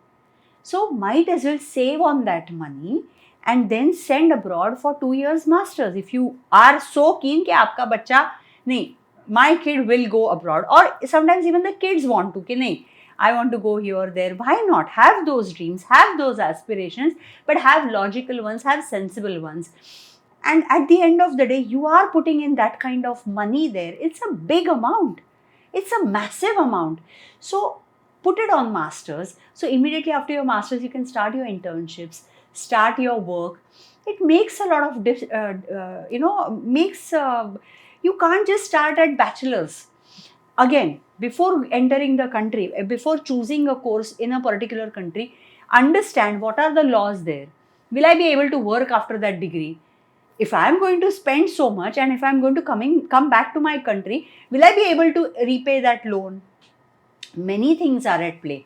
So might as well save on that money and then send abroad for 2 years masters. If you are so keen कि आपका बच्चा नहीं, my kid will go abroad, or sometimes even the kids want to कि नहीं, I want to go here or there. Why not? Have those dreams, have those aspirations, but have logical ones, have sensible ones. And at the end of the day, you are putting in that kind of money there. It's a big amount. It's a massive amount. So put it on masters. So immediately after your masters, you can start your internships, start your work. It makes a lot of, you can't just start at bachelor's. Again, before entering the country, before choosing a course in a particular country, understand what are the laws there. Will I be able to work after that degree? If I am going to spend so much and if I am going to come back to my country, will I be able to repay that loan? Many things are at play.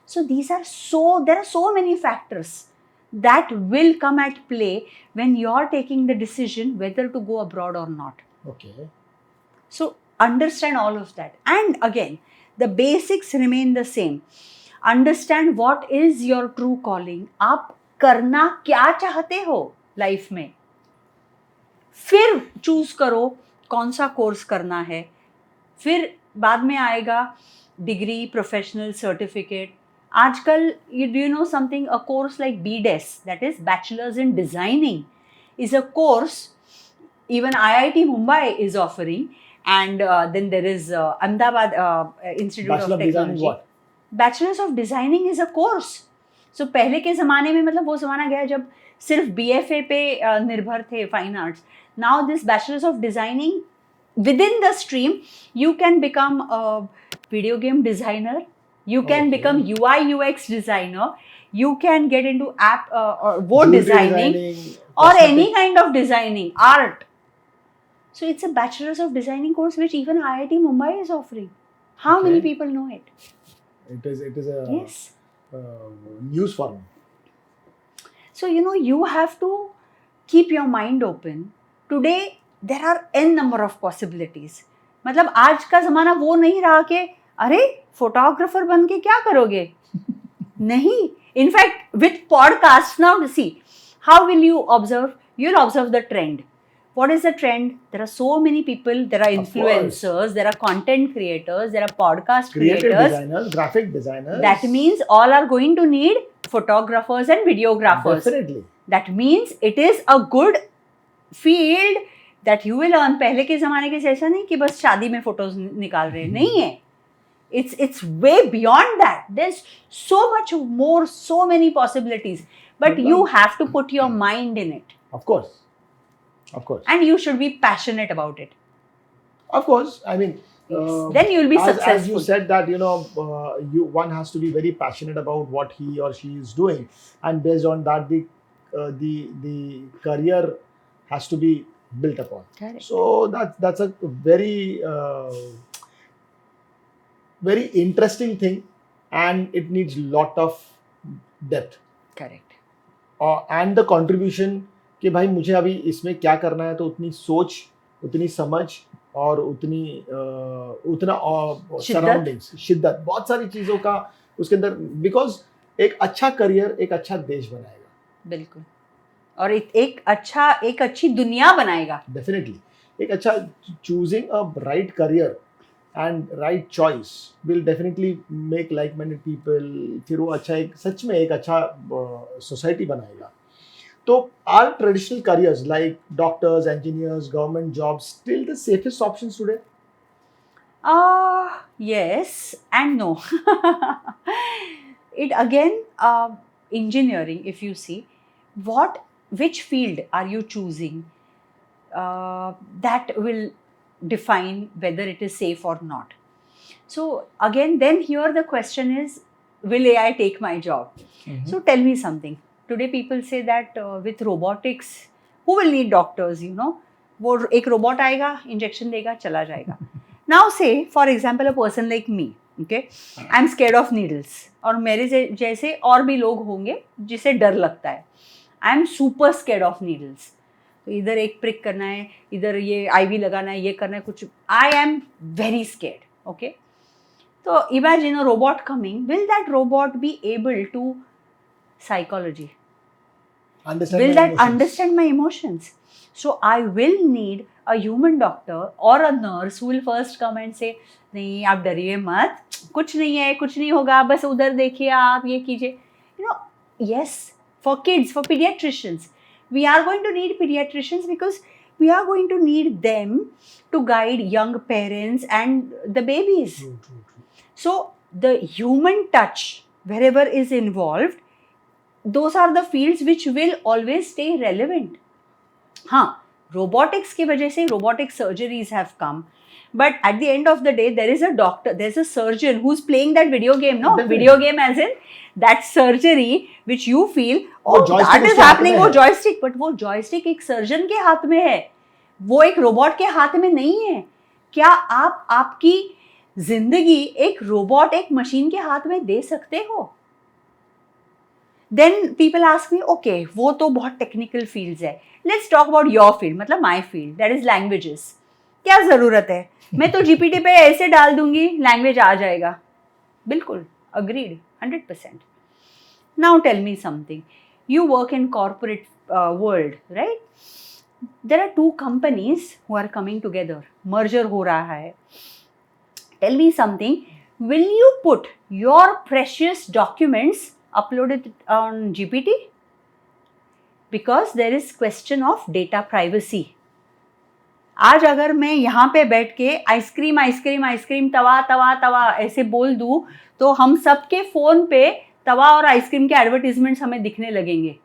So there are so many factors that will come at play when you are taking the decision whether to go abroad or not. Okay. So understand all of that. And again, the basics remain the same. Understand what is your true calling. आप करना क्या चाहते हो life में, फिर choose करो कौन सा कोर्स करना है. फिर बाद में आएगा डिग्री, प्रोफेशनल सर्टिफिकेट. आजकल you know something, a course like BDES, that is Bachelor's in Designing, is a course even IIT Mumbai is offering, and then there is Ahmedabad Institute Bachelor of of Designing Technology. what? Bachelor's of Designing is a course. So पहले के ज़माने में, मतलब वो ज़माना गया जब सिर्फ BFA पे निर्भर थे fine arts. Now this Bachelor's of Designing, within the stream you can become a video game designer, you can become UI UX designer, you can get into app or word designing or any kind of designing, art. So it's a Bachelor's of Designing course which even IIT Mumbai is offering. How many people know it? It is a Yes. news for me. So you have to keep your mind open. Today there are n number of possibilities. मतलब आज का ज़माना वो नहीं रहा कि अरे photographer बन के क्या करोगे. नहीं. In fact, with podcasts now, see, how will you observe? You'll observe the trend. What is the trend? There are so many people. There are influencers, there are content creators, there are podcast Creative creators, designers, graphic designers. That means all are going to need photographers and videographers. Definitely. That means it is a good field that you will earn. पहले के ज़माने के ऐसा नहीं कि बस शादी में फोटोज निकाल रहे हैं. नहीं है. It's way beyond that. There's so much more, so many possibilities. But you have to put your mind in it. Of course. Of course. And you should be passionate about it. Of course. I mean, then you'll be successful. As you said that, one has to be very passionate about what he or she is doing, and based on that, the career has to be built upon. Correct. So that's a very very interesting thing, and it needs lot of depth. Correct. And the contribution कि भाई मुझे अभी इसमें क्या करना है, तो उतनी सोच, उतनी समझ और उतना सराउंडिंग्स, शिद्दत, बहुत सारी चीज़ों का उसके अंदर, बिकॉज एक अच्छा करियर एक अच्छा देश बनाएगा. बिल्कुल. और एक अच्छी दुनिया बनाएगा. डेफिनेटली. एक अच्छा choosing a right career and right choice will definitely make like minded people. फिर वो अच्छा एक सच में एक अच्छा सोसाइटी बनाएगा. So are traditional careers like doctors, engineers, government jobs still the safest options today? Yes and no. It again, engineering, if you see, which field are you choosing, that will define whether it is safe or not. So again, then here the question is, will AI take my job? So tell me something. Today people say that with robotics, who will need doctors, वो एक robot आएगा, injection देगा, चला जाएगा. Now say for example a person like me, okay, I'm scared of needles, और मेरे जैसे और भी लोग होंगे जिसे डर लगता है. I am super scared of needles. तो इधर एक prick करना है, इधर ये IV लगाना है, ये करना है, कुछ. I am very scared, okay. So imagine a robot coming. Will that robot be able to psychology? Understand Will my that emotions. understand my emotions? So I will need a human doctor or a nurse who will first come and say, नहीं आप डरिए मत, कुछ नहीं है, कुछ नहीं होगा, बस उधर देखिए, आप ये कीजिए. Yes, for kids, for pediatricians, we are going to need pediatricians because we are going to need them to guide young parents and the babies. True. So the human touch, wherever is involved, those are the fields which will always stay relevant. हाँ, robotics की वजह से robotic surgeries have come. But at the end of the day, there is a doctor, there's a surgeon who's playing that video game, no? Definitely. Video game as in that surgery which you feel, वो oh, joystick that is उसके हाथ happening, में वो है. joystick, but वो joystick एक surgeon के हाथ में है. वो एक robot के हाथ में नहीं है. क्या आप आपकी जिंदगी एक रोबोट, एक मशीन के हाथ में दे सकते हो? Then people ask me, okay, वो तो बहुत टेक्निकल फील्ड्स है. Let's talk about your field, मतलब my field, that is languages. क्या ज़रूरत है? मैं तो GPT पे ऐसे डाल दूंगी, लैंग्वेज आ जाएगा. बिल्कुल, agreed, 100%. Now tell me something. You work in corporate world, right? There are two companies who are coming together. Merger हो रहा है. Tell me something. Will you put your precious documents uploaded on GPT? Because there is question of data privacy. आज अगर मैं यहाँ पे बैठ के आइसक्रीम आइसक्रीम आइसक्रीम तवा तवा तवा ऐसे बोल दूँ तो हम सबके फ़ोन पे तवा और आइसक्रीम के एडवर्टीजमेंट्स हमें दिखने लगेंगे.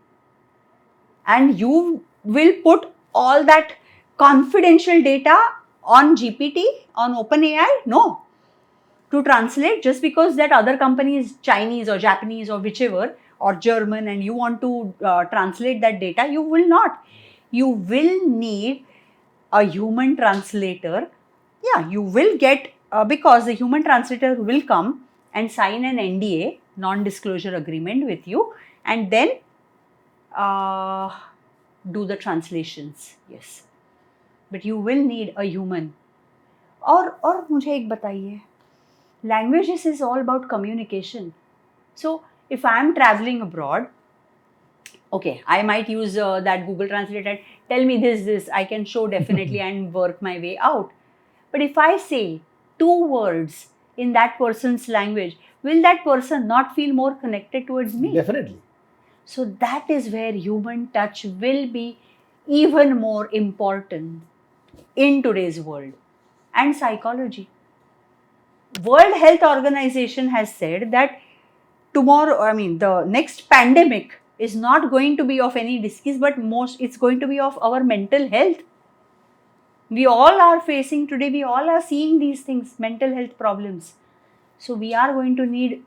And you will put all that confidential data on GPT, on OpenAI? No. To translate, just because that other company is Chinese or Japanese or whichever, or German, and you want to translate that data, you will not. You will need a human translator. Yeah, you will get, because the human translator will come and sign an NDA, non-disclosure agreement with you, and then do the translations. Yes. But you will need a human. और मुझे एक बताइए, languages is all about communication. So if I am traveling abroad, okay, I might use that Google Translate and tell me this, I can show definitely and work my way out. But if I say 2 words in that person's language, will that person not feel more connected towards me? Definitely. So that is where human touch will be even more important in today's world. And psychology. World Health Organization has said that tomorrow, the next pandemic is not going to be of any disease, but it's going to be of our mental health. We all are facing today, we all are seeing these things, mental health problems. So we are going to need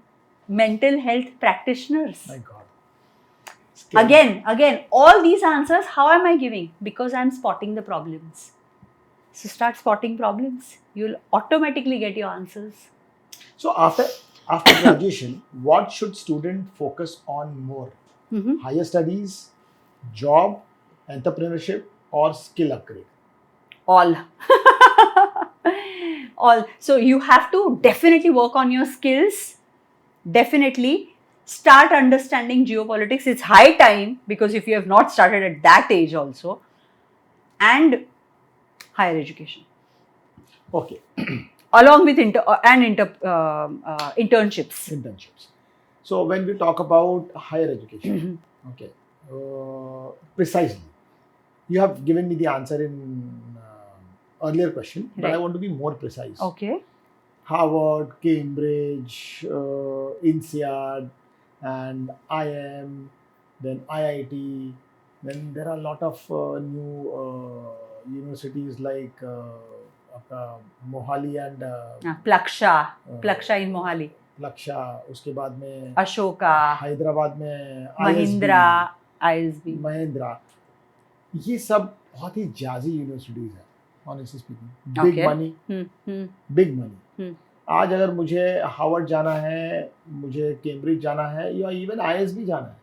mental health practitioners. My God. Scary. Again, all these answers, how am I giving? Because I'm spotting the problems. So start spotting problems. You'll automatically get your answers. So after graduation, what should student focus on more? Mhm. Higher studies, job, entrepreneurship, or skill upgrade? All. All. So you have to definitely work on your skills. Definitely start understanding geopolitics. It's high time, because if you have not started at that age also. And higher education. Okay. Along with internships. Internships. So when we talk about higher education, okay, precisely. You have given me the answer in earlier question, but I Right. want to be more precise. Okay. Harvard, Cambridge, INSEAD, and IIM, then IIT. Then there are a lot of new universities like Mohali and Plaksha in Mohali, Laksha. उसके बाद में Ashoka, Hyderabad में Mahindra, ISB. Mahindra. ये सब बहुत ही जाजी universities है, honestly speaking. Big Okay. Money, Hmm. Big money. Hmm. आज अगर मुझे हार्वर्ड जाना है, मुझे कैम्ब्रिज जाना है, या इवन ISB जाना है,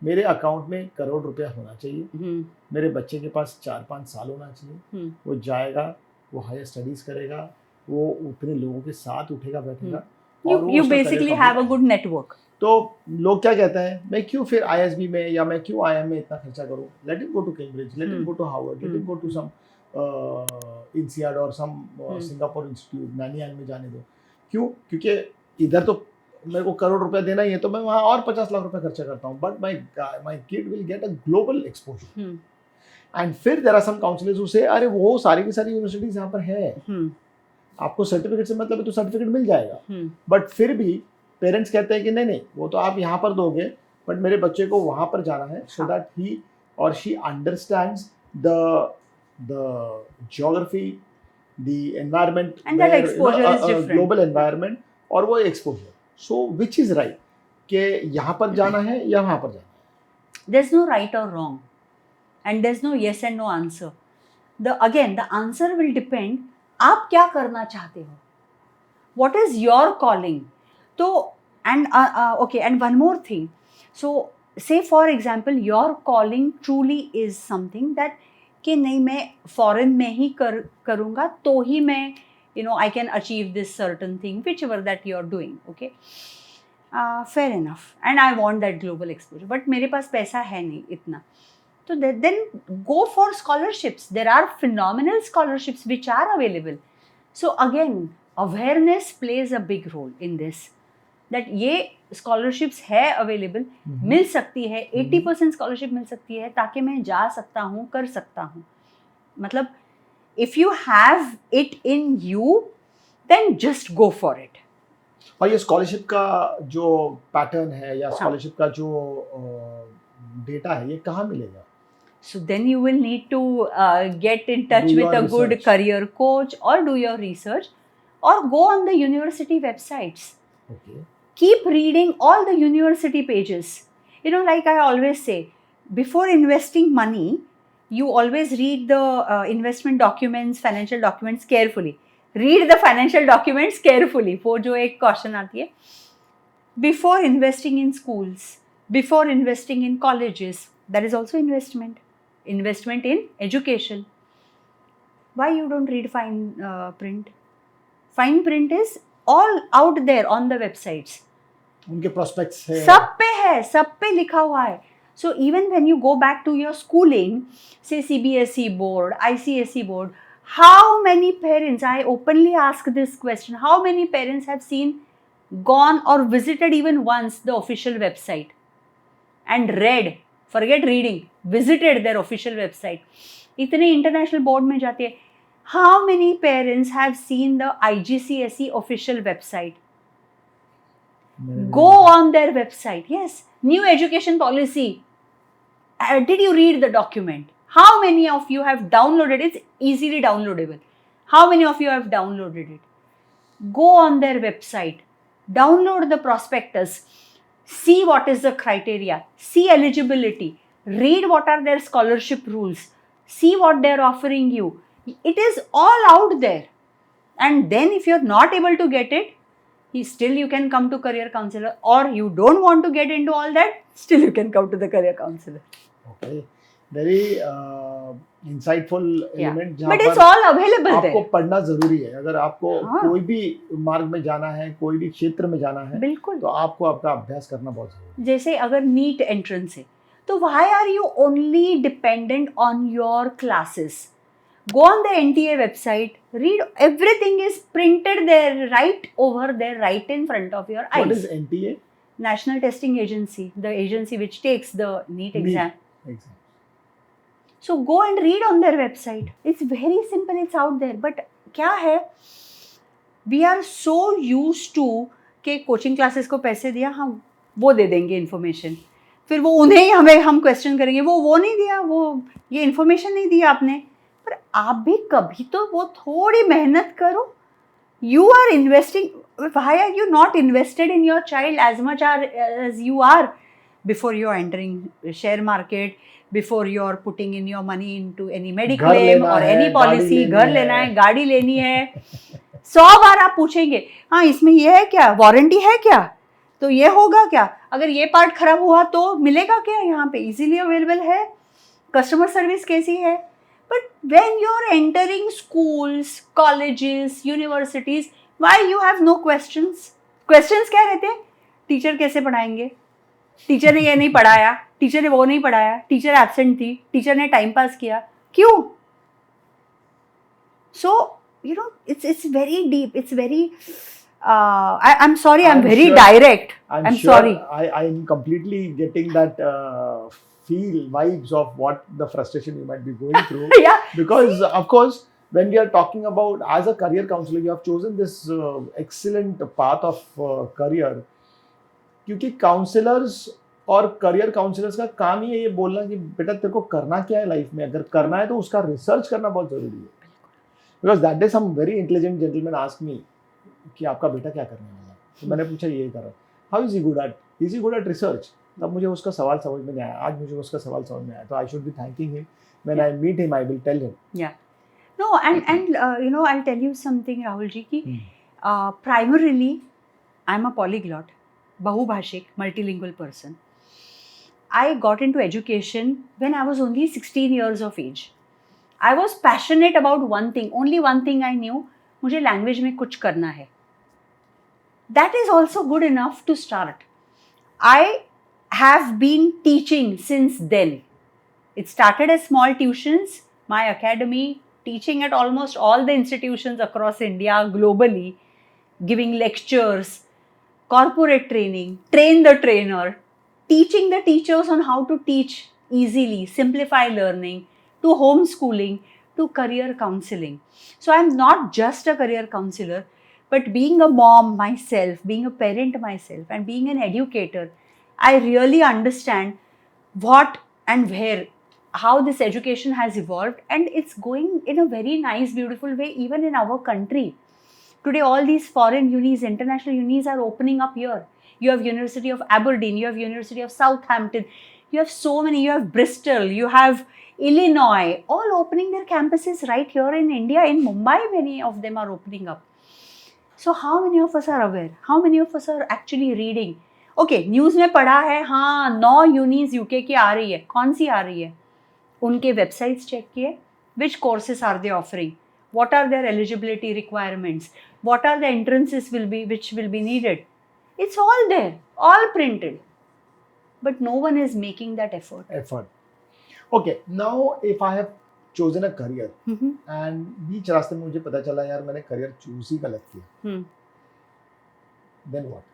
मेरे अकाउंट में 1 करोड़ रुपया होना चाहिए. Hmm. मेरे बच्चे के पास 4-5 साल होना चाहिए. Hmm. वो जाएगा, वो हायर स्टडीज करेगा, वो उतने लोगों के साथ उठेगा बैठेगा. और वो You उसका basically career have a complete good network. तो लोग क्या कहते हैं, मैं क्यों फिर ISB में या मैं क्यों IIM में इतना खर्चा करूं? Let it go to Cambridge, let it go to Harvard, let it go to some INSEAD और सम सिंगापुर इंस्टीट्यूट, नैनीयाल में जाने दो. क्यों? क्योंकि इधर तो मेरे को 1 करोड़ रुपया देना ही है, तो मैं वहाँ और 50 लाख रुपया खर्चा करता हूँ. But my kid will get a global exposure. Hmm. And फिर there are some counsellors who say, अरे वो सारी की सारी यूनिवर्सिटीज यहाँ पर है, Hmm. आपको सर्टिफिकेट से मतलब है तो सर्टिफिकेट मिल जाएगा. Hmm. बट फिर भी पेरेंट्स कहते हैं कि नहीं नहीं, वो तो आप यहाँ पर दोगे, बट मेरे बच्चे को वहाँ पर जाना है, सो दैट ही और she understands the geography, the environment, And that exposure is different. Global environment, और वो exposure. So which is right कि यहाँ पर जाना है या वहाँ पर जाना है? There's no right or wrong, and there's no yes and no answer. The answer will depend. आप क्या करना चाहते हो? What is your calling? So, okay, and one more thing. So, say for example, your calling truly is something that कि नहीं, मैं foreign में ही करूँगा तो ही मैं I can achieve this certain thing, whichever that you are doing. Okay. Fair enough, and I want that global exposure, but मेरे पास पैसा है नहीं इतना. So then go for scholarships. There are phenomenal scholarships which are available. So again, awareness plays a big role in this. That ये scholarships है available, मिल सकती है, 80% scholarship मिल सकती है, ताकि मैं जा सकता हूँ, कर सकता हूँ. मतलब if you have it in you, then just go for it. और ये स्कॉलरशिप का जो पैटर्न है या स्कॉलरशिप का जो डेटा है, ये कहाँ मिलेगा? So then you will need to get in touch Do with your a good research. career coach, or do your research, or go on the university websites. Okay. Keep reading all the university pages. Like I always say, before investing money, you always read the investment documents, financial documents carefully. Read the financial documents carefully. वो जो एक question आती है, before investing in schools, before investing in colleges, that is also investment. Investment in education. Why you don't read fine print? Fine print is all out there on the websites. उनके prospects है. सब पे लिखा हुआ है. So even when you go back to your schooling, say CBSE board, ICSE board, how many parents, I openly ask this question, how many parents have gone or visited even once the official website and read, forget reading, visited their official website. इतने international board में जाते हैं. How many parents have seen the IGCSE official website? Go on their website. Yes, new education policy. Did you read the document? How many of you have downloaded it? It's easily downloadable. How many of you have downloaded it? Go on their website. Download the prospectus. See what is the criteria. See eligibility. Read what are their scholarship rules. See what they're offering you. It is all out there. And then if you're not able to get it, still you can come to career counselor, or you don't want to get into all that, still you can come to the career counselor. Okay, very insightful element. But it's all available आपको there. पढ़ना जरूरी है. अगर आपको हाँ. कोई भी मार्ग में जाना है, कोई भी क्षेत्र में जाना है, बिल्कुल. तो आपको आपका अभ्यास करना बहुत जरूरी है. जैसे अगर नीट एंट्रेंस है, तो why are you only dependent on your classes? Go on the NTA website, read, everything is printed there, right over there, right in front of your eyes. What is NTA? National Testing Agency, the agency which takes the NEET exam. Exactly. So go and read on their website. It's very simple, it's out there. But क्या है, we are so used to कि coaching classes को पैसे दिया, हम वो दे देंगे information, फिर वो उन्हें ही हम क्वेश्चन करेंगे, वो नहीं दिया, वो ये इन्फॉर्मेशन नहीं दिया आपने. पर आप भी कभी तो वो थोड़ी मेहनत करो. You are investing. Why are you not invested in your child as much as you are before you're entering share market, before you're putting in your money into any mediclaim or any policy? घर लेना है, गाड़ी लेनी है, 100 बार आप पूछेंगे, हाँ इसमें ये है क्या, वारंटी है क्या, तो ये होगा क्या, अगर ये पार्ट खराब हुआ तो मिलेगा क्या, यहाँ पे इजीली अवेलेबल है, कस्टमर सर्विस कैसी है. But when you're entering schools, colleges, universities, why you have no questions? Questions क्या रहते हैं? टीचर कैसे पढ़ाएंगे? टीचर ने ये नहीं पढ़ाया, टीचर ने वो नहीं पढ़ाया, टीचर एब्सेंट थी, टीचर ने टाइम पास किया, क्यों? So you know, it's very deep. It's very. I'm sorry. I'm very sure, direct. I'm sure sorry. I'm completely getting that. Vibes of what the frustration you might be going through. Yeah. Because of course, when we are talking about as a career counselor, you have chosen this excellent path of career. क्योंकि counsellors और career counsellors का काम ही है ये बोलना कि बेटा तेरे को करना क्या है लाइफ में, अगर करना है तो उसका रिसर्च करना बहुत जरूरी है. Because that day some very intelligent gentleman ask me कि आपका बेटा क्या करने वाला है, तो मैंने पूछा ये कर रहा है, how is he good at, is he good at research. तब मुझे उसका सवाल समझ में नहीं आया, आज मुझे उसका सवाल समझ में आया, तो I should be thanking him. When I meet him I will tell him. Yeah. No, and you know, I'll tell you something, Rahul ji, ki primarily I'm a polyglot, bahubhashik, multilingual person. I got into education when I was only 16 years of age. I was passionate about one thing, only one thing I knew, मुझे language में कुछ करना है. That is also good enough to start. I have been teaching since then. It started as small tuitions, my academy, teaching at almost all the institutions across India, globally, giving lectures, corporate training, train the trainer, teaching the teachers on how to teach easily, simplify learning, to homeschooling, to career counseling. So I'm not just a career counselor, but being a mom myself, being a parent myself, and being an educator, I really understand what and where, how this education has evolved, and it's going in a very nice, beautiful way even in our country. Today, all these foreign unis, international unis are opening up here. You have University of Aberdeen, you have University of Southampton, you have so many, you have Bristol, you have Illinois, all opening their campuses right here in India. In Mumbai, many of them are opening up. So how many of us are aware? How many of us are actually reading? Okay, news में पढ़ा है, हाँ 9 यूनीज UK की आ रही है, कौन सी आ रही है, उनके वेबसाइट्स चेक किए, which courses are they offering, what are their eligibility requirements, what are the entrances which will be needed. It's all there, all printed, but no one is making that effort. Okay, now if I have chosen a career and बीच रास्ते में मुझे पता चला यार मैंने career choose ही गलत किया, then what?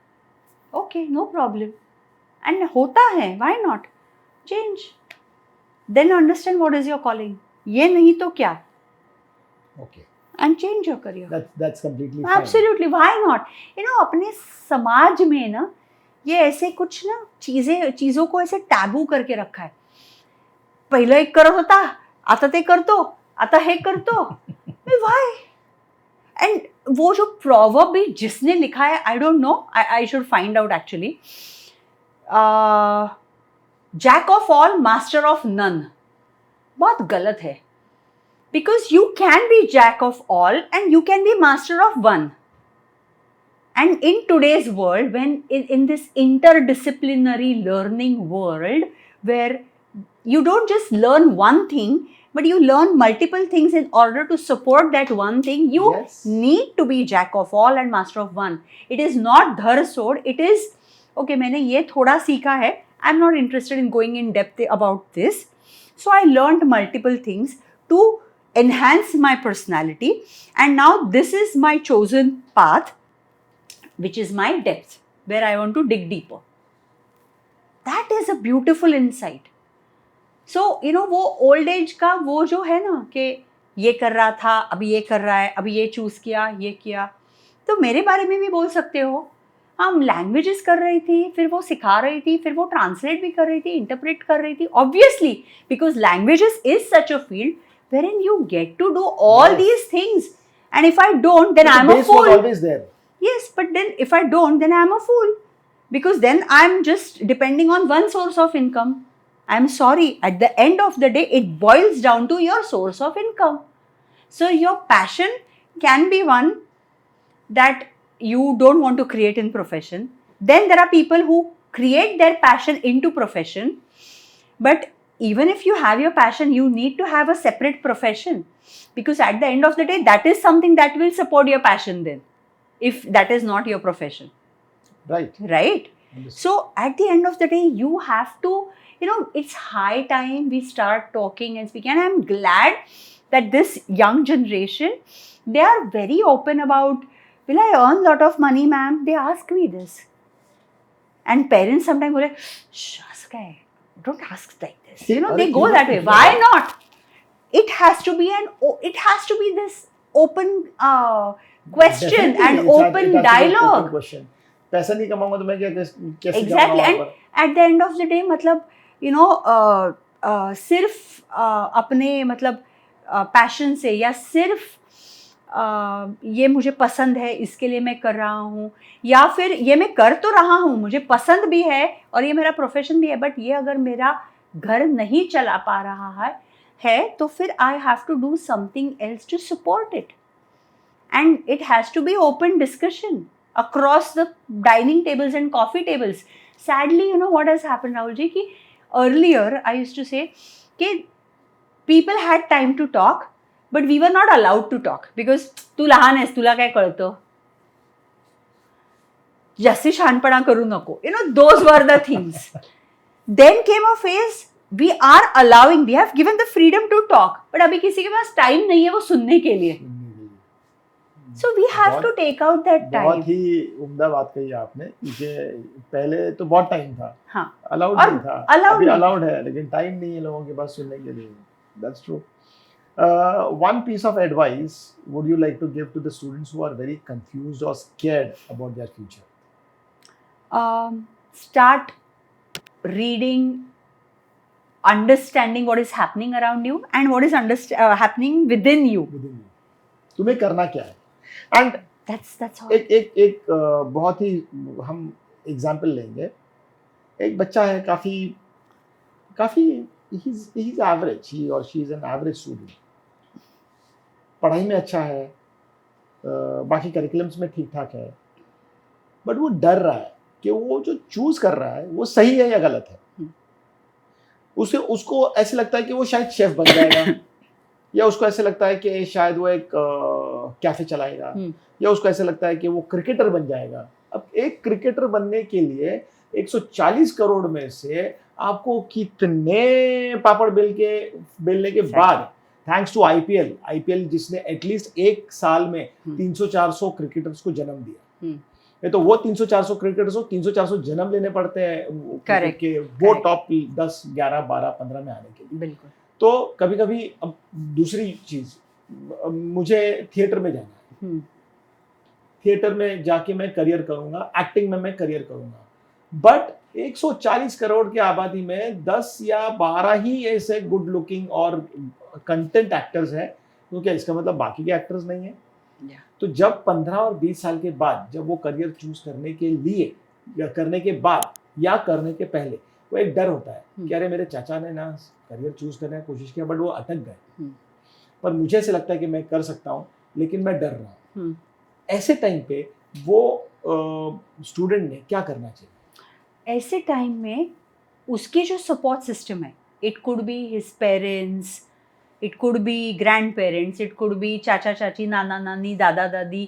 Okay, no problem. And होता है, why not? Change. Then understand what is your calling. ये नहीं तो क्या? Okay. And change your career. That's completely fine. Absolutely, why not? You know, अपने समाज में ना ये ऐसे कुछ ना चीज़ों को ऐसे टैबू करके रखा है. पहिलं एक करत होता, आता ते करतो, आता हे करतो. Why? And वो जो proverb भी जिसने लिखा है, I don't know, I should find out actually. Jack of all, master of none. बहुत गलत है. Because you can be jack of all and you can be master of one. And in today's world, when in this interdisciplinary learning world, where you don't just learn one thing, but you learn multiple things in order to support that one thing, you need to be jack of all and master of one. It is not dhar sod, it is, okay, मैंने ये थोड़ा सीखा है, I'm not interested in going in depth about this. So I learned multiple things to enhance my personality, and now this is my chosen path, which is my depth, where I want to dig deeper. That is a beautiful insight. So you know वो old age का वो जो है ना कि ये कर रहा था, अभी ये कर रहा है, अभी ये चूज़ किया, ये किया. तो मेरे बारे में भी बोल सकते हो. हम लैंग्वेजेस कर रही थी, फिर वो सिखा रही थी, फिर वो ट्रांसलेट भी कर रही थी, इंटरप्रेट कर रही थी. Obviously because languages is such a field wherein you get to do all Yes. these things. And if I don't, then But I'm the a base was fool. always there. Yes, but then if I don't, then I'm a fool. Because then I'm just depending on one source of income. I'm sorry, at the end of the day, it boils down to your source of income. So your passion can be one that you don't want to create in profession. Then there are people who create their passion into profession. But even if you have your passion, you need to have a separate profession. Because at the end of the day, that is something that will support your passion then. If that is not your profession. Right. Right? Understood. So at the end of the day, you have to, you know, it's high time we start talking and speaking. And I'm glad that this young generation, they are very open about, will I earn a lot of money, ma'am? They ask me this. And parents sometimes go like, shh, ask guy. Don't ask like this. You know, they go that way. Why not? It has to be this open question Definitely, and it open has to be an dialogue. open question. पैसा नहीं कमाऊंगा तो मैं कैसे Exactly. जाऊंगा वहाँ And पर? at the end of the day, मतलब you know, सिर्फ अपने मतलब पैशन से या सिर्फ ये मुझे पसंद है इसके लिए मैं कर रहा हूँ, या फिर ये मैं कर तो रहा हूँ, मुझे पसंद भी है और ये मेरा प्रोफेशन भी है, बट ये अगर मेरा घर नहीं चला पा रहा है तो फिर I have to do something else to support it. And it has to be open discussion across the dining tables and coffee tables. Sadly, you know what has happened, Rahul ji, ki earlier I used to say कि people had time to talk, but we were not allowed to talk because तू लहान आहेस, तुला काय कळतं, जास्ती शहाणपणा करू नको. You know, those were the things. Then came a phase we are allowing, we have given the freedom to talk, but अभी किसी के पास टाइम नहीं है वो सुनने के लिए. So we have to take out that time. बहुत ही उम्दा बात कही आपने कि पहले तो बहुत टाइम था, हाँ, अलाउड और नहीं था, allowed अभी नहीं. अलाउड है लेकिन टाइम नहीं है लोगों के पास सुनने के लिए. That's true. One piece of advice would you like to give to the students who are very confused or scared about their future? Start reading, understanding what is happening around you and what is happening within you. Within you. तुम्हें करना क्या है? And That's all. एक बहुत ही हम example लेंगे. एक बच्चा है काफी he's average, he or she is an average student. पढ़ाई में अच्छा है, बाकी करिकुलम्स में ठीक ठाक है, बट वो डर रहा है कि वो जो चूज कर रहा है वो सही है या गलत है. उसको ऐसे लगता है कि वो शायद शेफ बन जाएगा या उसको ऐसे लगता है कि शायद वो एक कैफे चलाएगा, या उसको ऐसे लगता है कि वो क्रिकेटर बन जाएगा. अब एक क्रिकेटर बनने के लिए 140 करोड़ में से आपको कितने पापड़ बेलने के बाद, थैंक्स टू आईपीएल जिसने एटलीस्ट एक साल में 300-400 क्रिकेटर्स को जन्म दिया. ये तो वो 300-400 क्रिकेटर्स को 300-400 जन्म लेने पड़ते हैं कि वो टॉप 10, 11, 12, 15 में आने के लिए. बिल्कुल. तो कभी कभी अब दूसरी चीज, मुझे थिएटर में जाना है, थिएटर में जाके मैं करियर करूंगा, एक्टिंग में मैं करियर करूंगा, बट 140 करोड़ की आबादी में 10 या 12 ही ऐसे गुड लुकिंग और कंटेंट एक्टर्स हैं, तो क्या इसका मतलब बाकी के एक्टर्स नहीं है? तो जब 15 और 20 साल के बाद जब वो करियर चूज करने के लिए या करने के बाद या करने के पहले वो एक डर होता है कि अरे मेरे चाचा ने ना करियर चूज करने की कोशिश किया बट वो अटक गए, पर मुझे ऐसे लगता है कि मैं कर सकता हूँ लेकिन मैं डर रहा हूँ. ऐसे टाइम पे वो स्टूडेंट ने क्या करना चाहिए? ऐसे टाइम में उसकी जो सपोर्ट सिस्टम है, it could be his parents, it could be grandparents, it could be chacha chachi, nana nani, dada dadi,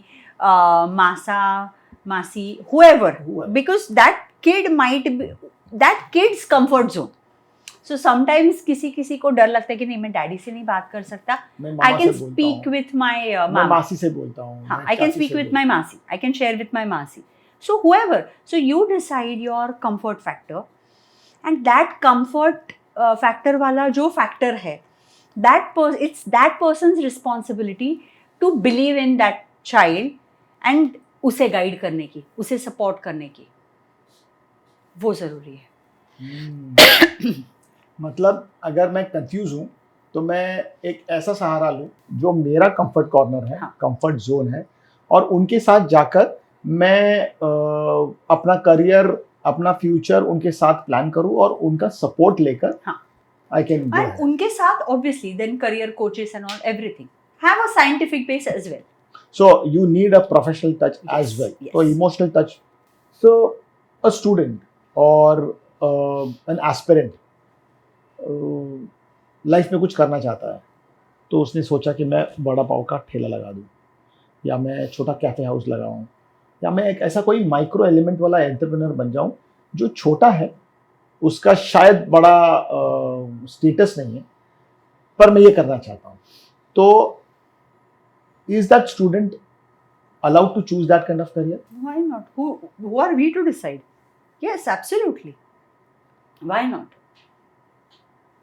masa masi, whoever, because that kid might be that kid's comfort zone. So sometimes किसी को डर लगता है कि नहीं मैं daddy से नहीं बात कर सकता, I can speak with my मैं मासी से बोलता हूँ, हाँ, I can speak with my masi, I can share with my masi. So whoever, so you decide your comfort factor and that comfort factor वाला जो फैक्टर है, it's that person's responsibility to believe in that child and उसे guide करने की, उसे support करने की, वो ज़रूरी है। मतलब अगर मैं कंफ्यूज हूँ तो मैं एक ऐसा सहारा लूँ जो मेरा कंफर्ट कॉर्नर है, हाँ। कंफर्ट जोन है, और उनके साथ जाकर मैं अपना करियर, अपना फ्यूचर उनके साथ प्लान करूँ और उनका सपोर्ट लेकर हाँ। I can go. एंड उनके साथ obviously then career coaches and all everything have a scientific base as well. So you need a professional touch as Yes, well. yes. So emotional touch. So a student or an aspirant life में कुछ करना चाहता है, तो उसने सोचा कि मैं बड़ा पाव का ठेला लगा दूं, या मैं छोटा कैफे हाउस लगाऊं, या मैं एक ऐसा कोई माइक्रो एलिमेंट वाला एंटरप्रेन्योर बन जाऊं जो छोटा है, उसका शायद बड़ा स्टेटस नहीं है, पर मैं ये करना चाहता हूं. तो is that student allowed to choose that kind of career? Why not? Who are we to decide? Yes, absolutely. Why not?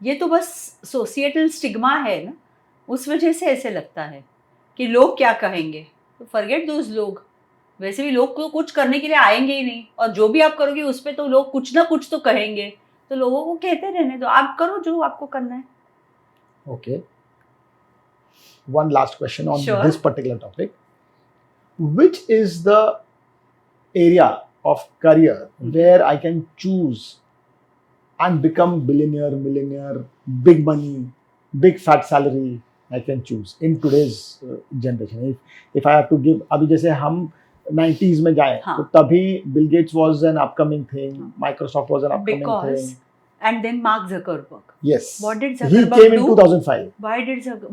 ये तो बस सोसाइटल स्टिग्मा है ना, उस वजह से ऐसे लगता है कि लोग क्या कहेंगे. तो फॉरगेट दोज लोग. वैसे भी लोग को कुछ करने के लिए आएंगे ही नहीं, और जो भी आप करोगे उस पर तो लोग कुछ ना कुछ तो कहेंगे. तो लोगों को कहते रहने दो, आप करो जो आपको करना है. Okay. One last question on Sure. this particular topic. Which is the area of career where I can choose and become billionaire, millionaire, big money, big fat salary I can choose in today's generation? If I have to give, अभी जैसे हम 90s में जाएं, हाँ. तो तभी Bill Gates was an upcoming thing, Microsoft was an upcoming Because thing. and then Mark Zuckerberg. Yes. What did He Zuckerberg came in do? 2005.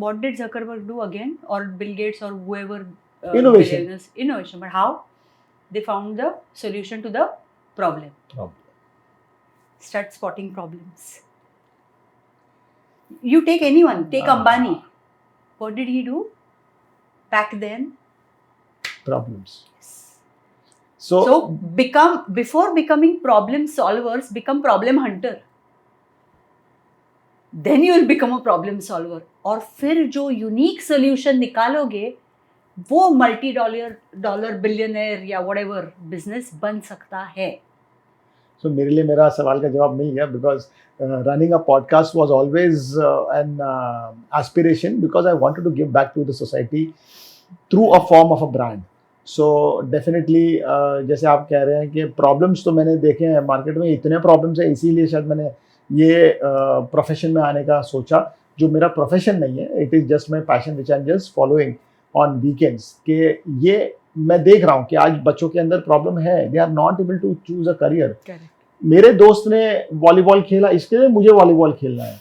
What did Zuckerberg do again, or Bill Gates or whoever? Innovation. Innovation. But how? They found the solution to the problem. Start spotting problems. You take anyone, take Ambani. What did he do back then? Problems. Yes. So Before becoming problem solvers, become problem hunter. Then you will become a problem solver. और फिर जो unique solution निकालोगे, वो $multi-dollar billionaire या whatever business बन सकता है. So मेरे लिए मेरा सवाल का जवाब मिल गया, because running a podcast was always an aspiration, because I wanted to give back to the society through a form of a brand. So definitely जैसे आप कह रहे हैं कि problems तो मैंने देखे हैं मार्केट में, इतने problems है, इसीलिए शायद मैंने ये प्रोफेशन में आने का सोचा, जो मेरा प्रोफेशन नहीं है. It is just my passion which I am just following on weekends. कि ये मैं देख रहा हूँ कि आज बच्चों के अंदर प्रॉब्लम है, they are not able to choose a career. मेरे दोस्त ने वॉलीबॉल खेला, इसके लिए मुझे वॉलीबॉल खेलना है.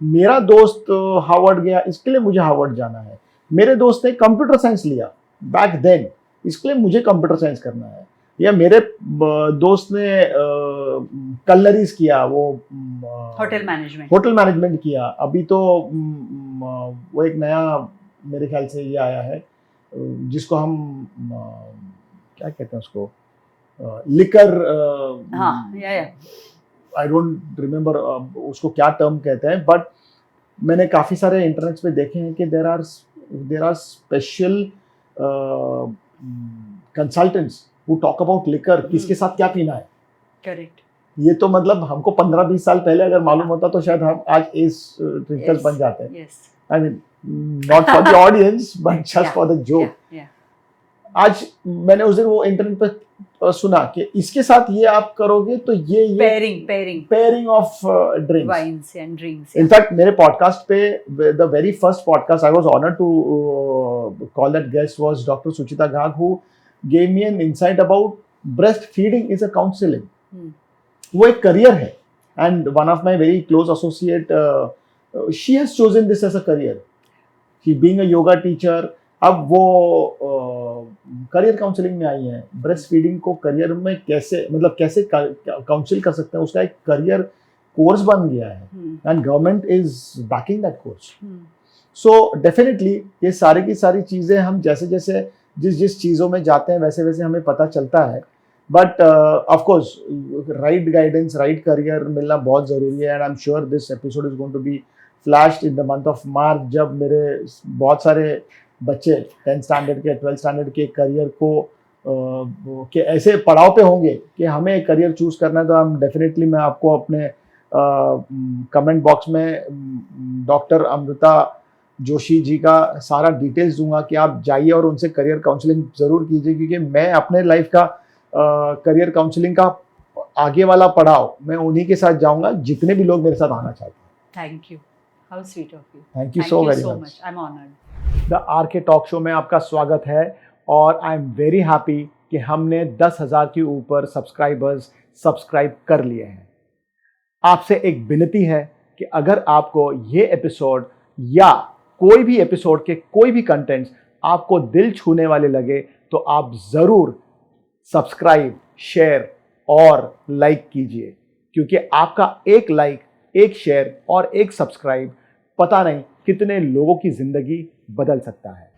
मेरा दोस्त हार्वर्ड गया, इसके लिए मुझे हार्वर्ड जाना है. मेरे दोस्त ने कंप्यूटर साइंस लिया बैक देन, इसके लिए मुझे कंप्यूटर साइंस करना है. या मेरे दोस्त ने कलनरीज किया, वो होटल मैनेजमेंट किया. अभी तो वो एक नया मेरे ख्याल से ये आया है जिसको हम क्या कहते हैं उसको, लिकर, आई डोंट रिमेम्बर उसको क्या टर्म कहते हैं, बट मैंने काफ़ी सारे इंटरनेट पे देखे हैं कि there are special consultants who talk about liquor, किसके साथ क्या पीना है. करेक्ट. ये तो मतलब हमको 15-20 साल पहले अगर मालूम होता तो शायद हम आज एस ड्रिंकर्स बन जाते हैं. I mean not for the audience but just for the joke. आज मैंने उस दिन वो इंटरनेट पे सुना कि इसके साथ ये आप करोगे तो ये pairing of drinks, wines and drinks. In fact मेरे पॉडकास्ट पे the very first podcast I was honoured to call that guest was doctor Suchita Ghag, who gave me an insight about breastfeeding is a counseling. वो एक career है, and one of my very close associate, she has chosen this as a career. She being a yoga teacher, अब वो career counseling में आई है. breastfeeding को career में कैसे, मतलब कैसे counsel कर सकते हैं, उसका एक career course बन गया है, and government is backing that course. So definitely ये सारी की सारी चीज़ें हम जैसे जैसे जिस चीज़ों में जाते हैं वैसे वैसे हमें पता चलता है but of course right guidance, right career मिलना बहुत ज़रूरी है, and I am sure this episode is going to be flashed in the month of March, जब मेरे बहुत सारे बच्चे 10th स्टैंडर्ड के 12th स्टैंडर्ड के करियर को के ऐसे पड़ाव पे होंगे कि हमें एक करियर चूज करना है, तो हम डेफिनेटली मैं आपको अपने कमेंट बॉक्स में डॉक्टर अमृता जोशी जी का सारा डिटेल्स दूंगा कि आप जाइए और उनसे करियर काउंसलिंग ज़रूर कीजिए, क्योंकि मैं अपने लाइफ का करियर काउंसलिंग का आगे वाला पड़ाव मैं उन्हीं के साथ जाऊंगा जितने भी लोग मेरे साथ आना चाहते हैं। Thank you, how sweet of you. Thank you so very much. I am honoured. The R K talk show में आपका स्वागत है और आई एम वेरी हैप्पी कि हमने 10,000 के ऊपर सब्सक्राइबर्स सब्सक्राइब कर लिए हैं। आपसे एक विनती है कि अगर आपको ये एपिसोड या कोई भी एपिसोड के कोई भी कंटेंट्स आपको दिल छूने वाले लगे तो आप ज़रूर सब्सक्राइब, शेयर और लाइक कीजिए, क्योंकि आपका एक लाइक, एक शेयर और एक सब्सक्राइब पता नहीं कितने लोगों की ज़िंदगी बदल सकता है।